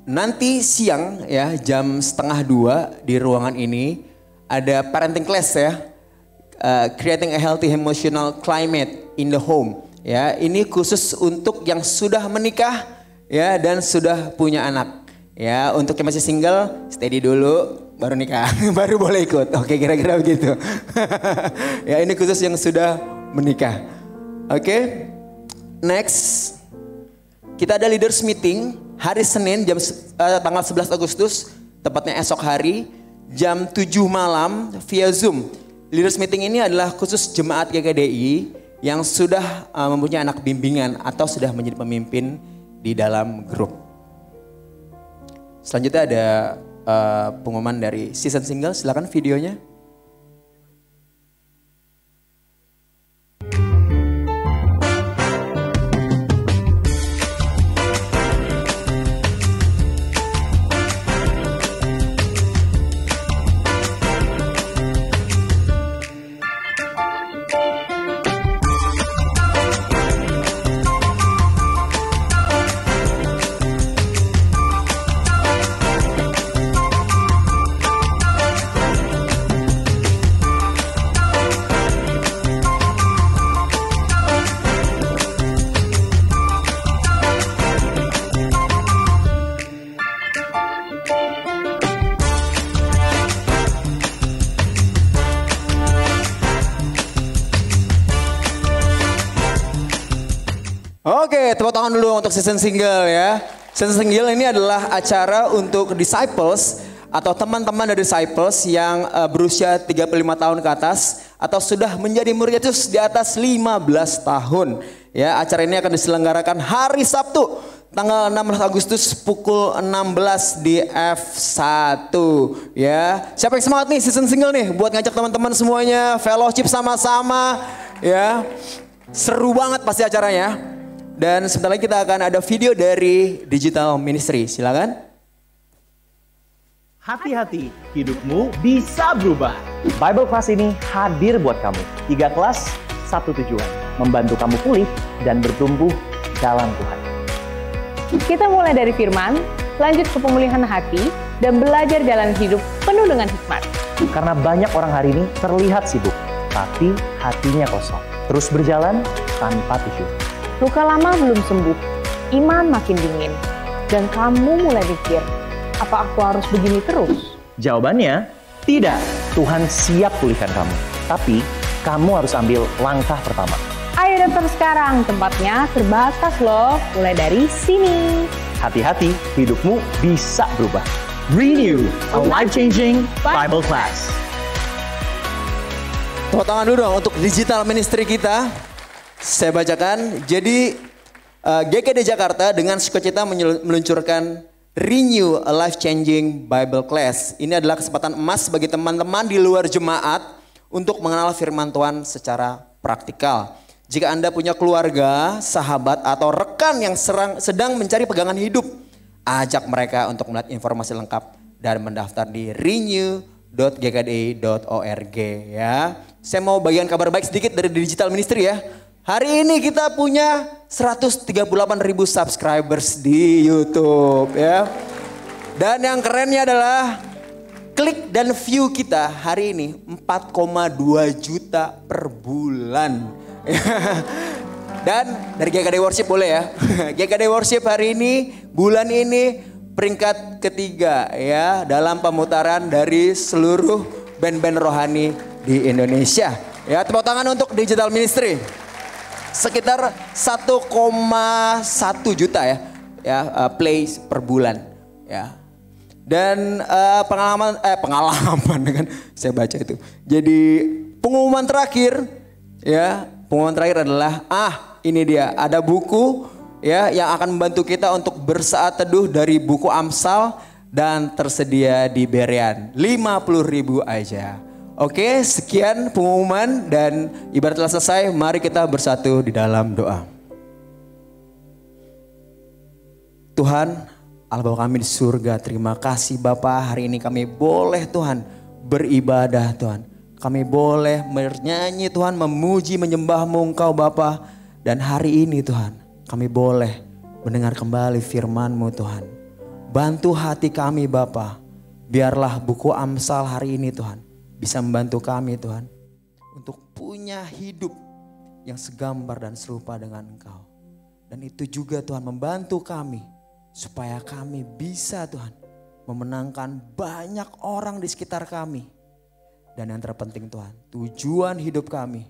Nanti siang ya jam 1:30 di ruangan ini ada parenting class ya. Creating a healthy emotional climate in the home. Ya, ini khusus untuk yang sudah menikah ya dan sudah punya anak. Ya, untuk yang masih single steady dulu baru nikah, baru boleh ikut. Oke, kira-kira begitu. Ya, ini khusus yang sudah menikah. Oke. Next. Kita ada leaders meeting hari Senin tanggal 11 Agustus, tepatnya esok hari jam 7 malam via Zoom. Leaders meeting ini adalah khusus jemaat GKDI yang sudah mempunyai anak bimbingan atau sudah menjadi pemimpin di dalam grup. Selanjutnya ada pengumuman dari season single, silakan videonya. Oke, tepuk tangan dulu untuk season single ya. Season single ini adalah acara untuk disciples atau teman-teman dari disciples yang berusia 35 tahun ke atas atau sudah menjadi murid Yesus di atas 15 tahun. Ya, acara ini akan diselenggarakan hari Sabtu tanggal 16 Agustus pukul 16 di F1 ya. Siapa yang semangat nih season single nih buat ngajak teman-teman semuanya fellowship sama-sama ya. Seru banget pasti acaranya. Dan sebentar lagi kita akan ada video dari Digital Ministry. Silakan. Hati-hati, hidupmu bisa berubah. Bible Class ini hadir buat kamu. 3 kelas, 1 tujuan. Membantu kamu pulih dan bertumbuh dalam Tuhan. Kita mulai dari firman, lanjut ke pemulihan hati, dan belajar jalan hidup penuh dengan hikmat. Karena banyak orang hari ini terlihat sibuk, tapi hatinya kosong. Terus berjalan tanpa tujuan. Luka lama belum sembuh, iman makin dingin, dan kamu mulai mikir, apa aku harus begini terus? Jawabannya, tidak. Tuhan siap pulihkan kamu. Tapi, kamu harus ambil langkah pertama. Ayo datang sekarang, tempatnya terbatas loh, mulai dari sini. Hati-hati, hidupmu bisa berubah. Renew, a life-changing Bible Class. Tepuk tangan dulu dong untuk Digital Ministry kita. Saya bacakan, jadi GKD Jakarta dengan sukacita meluncurkan Renew a Life Changing Bible Class. Ini adalah kesempatan emas bagi teman-teman di luar jemaat untuk mengenal firman Tuhan secara praktikal. Jika Anda punya keluarga, sahabat, atau rekan yang sedang mencari pegangan hidup, ajak mereka untuk melihat informasi lengkap dan mendaftar di renew.gkdi.org ya. Saya mau bagian kabar baik sedikit dari Digital Ministry ya. Hari ini kita punya 138.000 subscribers di YouTube ya. Dan yang kerennya adalah klik dan view kita hari ini 4,2 juta per bulan. Dan dari GKD Worship boleh ya. GKD Worship hari ini, bulan ini peringkat ketiga ya dalam pemutaran dari seluruh band-band rohani di Indonesia. Ya, tepuk tangan untuk Digital Ministry. Sekitar 1,1 juta ya plays per bulan ya. Dan pengalaman kan saya baca itu. Jadi pengumuman terakhir adalah ini dia ada buku ya yang akan membantu kita untuk bersaat teduh dari buku Amsal dan tersedia di Berean 50.000 aja. Oke, sekian pengumuman dan ibarat telah selesai, mari kita bersatu di dalam doa. Tuhan, Allah Bapa kami di surga, terima kasih Bapa, hari ini kami boleh Tuhan beribadah Tuhan. Kami boleh bernyanyi Tuhan, memuji, menyembah-Mu Engkau Bapa. Dan hari ini Tuhan, kami boleh mendengar kembali firman-Mu Tuhan. Bantu hati kami Bapa. Biarlah buku Amsal hari ini Tuhan bisa membantu kami Tuhan. Untuk punya hidup yang segambar dan serupa dengan Engkau. Dan itu juga Tuhan membantu kami supaya kami bisa Tuhan memenangkan banyak orang di sekitar kami. Dan yang terpenting Tuhan, tujuan hidup kami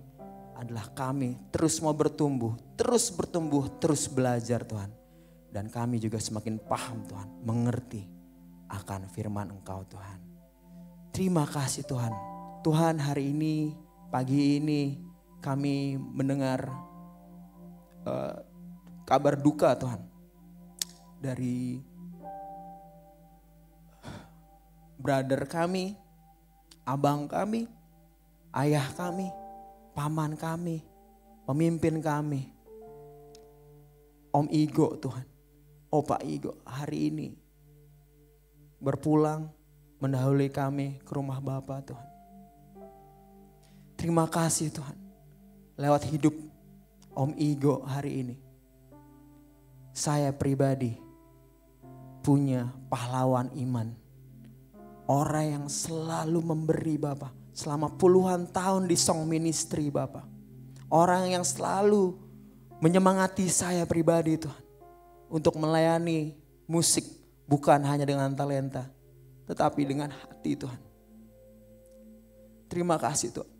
adalah kami terus mau bertumbuh, terus belajar Tuhan. Dan kami juga semakin paham Tuhan, mengerti akan firman Engkau Tuhan. Terima kasih Tuhan. Tuhan hari ini, pagi ini kami mendengar kabar duka Tuhan. Dari brother kami, abang kami, ayah kami, paman kami, pemimpin kami, Om Igo Tuhan, Opa Igo hari ini berpulang mendahului kami ke rumah Bapa Tuhan. Terima kasih Tuhan, lewat hidup Om Igo hari ini, saya pribadi punya pahlawan iman. Orang yang selalu memberi Bapa. Selama puluhan tahun di Song Ministry Bapa. Orang yang selalu menyemangati saya pribadi Tuhan. Untuk melayani musik bukan hanya dengan talenta. Tetapi dengan hati Tuhan. Terima kasih Tuhan.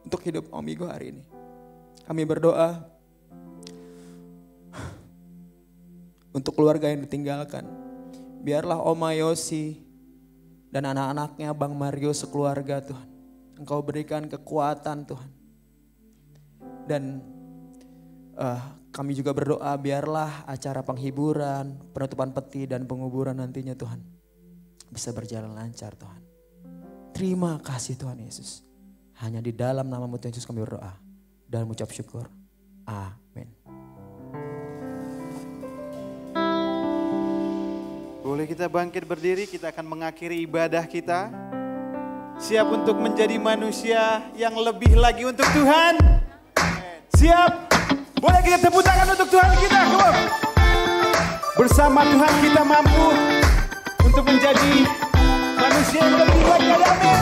Untuk hidup Om Igo hari ini. Kami berdoa. Untuk keluarga yang ditinggalkan. Biarlah Oma Yosi dan anak-anaknya Bang Mario sekeluarga Tuhan. Engkau berikan kekuatan Tuhan. Dan kami juga berdoa biarlah acara penghiburan, penutupan peti dan penguburan nantinya Tuhan. Bisa berjalan lancar Tuhan. Terima kasih Tuhan Yesus. Hanya di dalam nama-Mu Tuhan Yesus kami berdoa. Dan mengucap syukur. Amin. Boleh kita bangkit berdiri, kita akan mengakhiri ibadah kita. Siap untuk menjadi manusia yang lebih lagi untuk Tuhan? Siap? Boleh kita tepuk tangan untuk Tuhan kita? Come on. Bersama Tuhan kita mampu untuk menjadi manusia yang lebih lagi. Amin.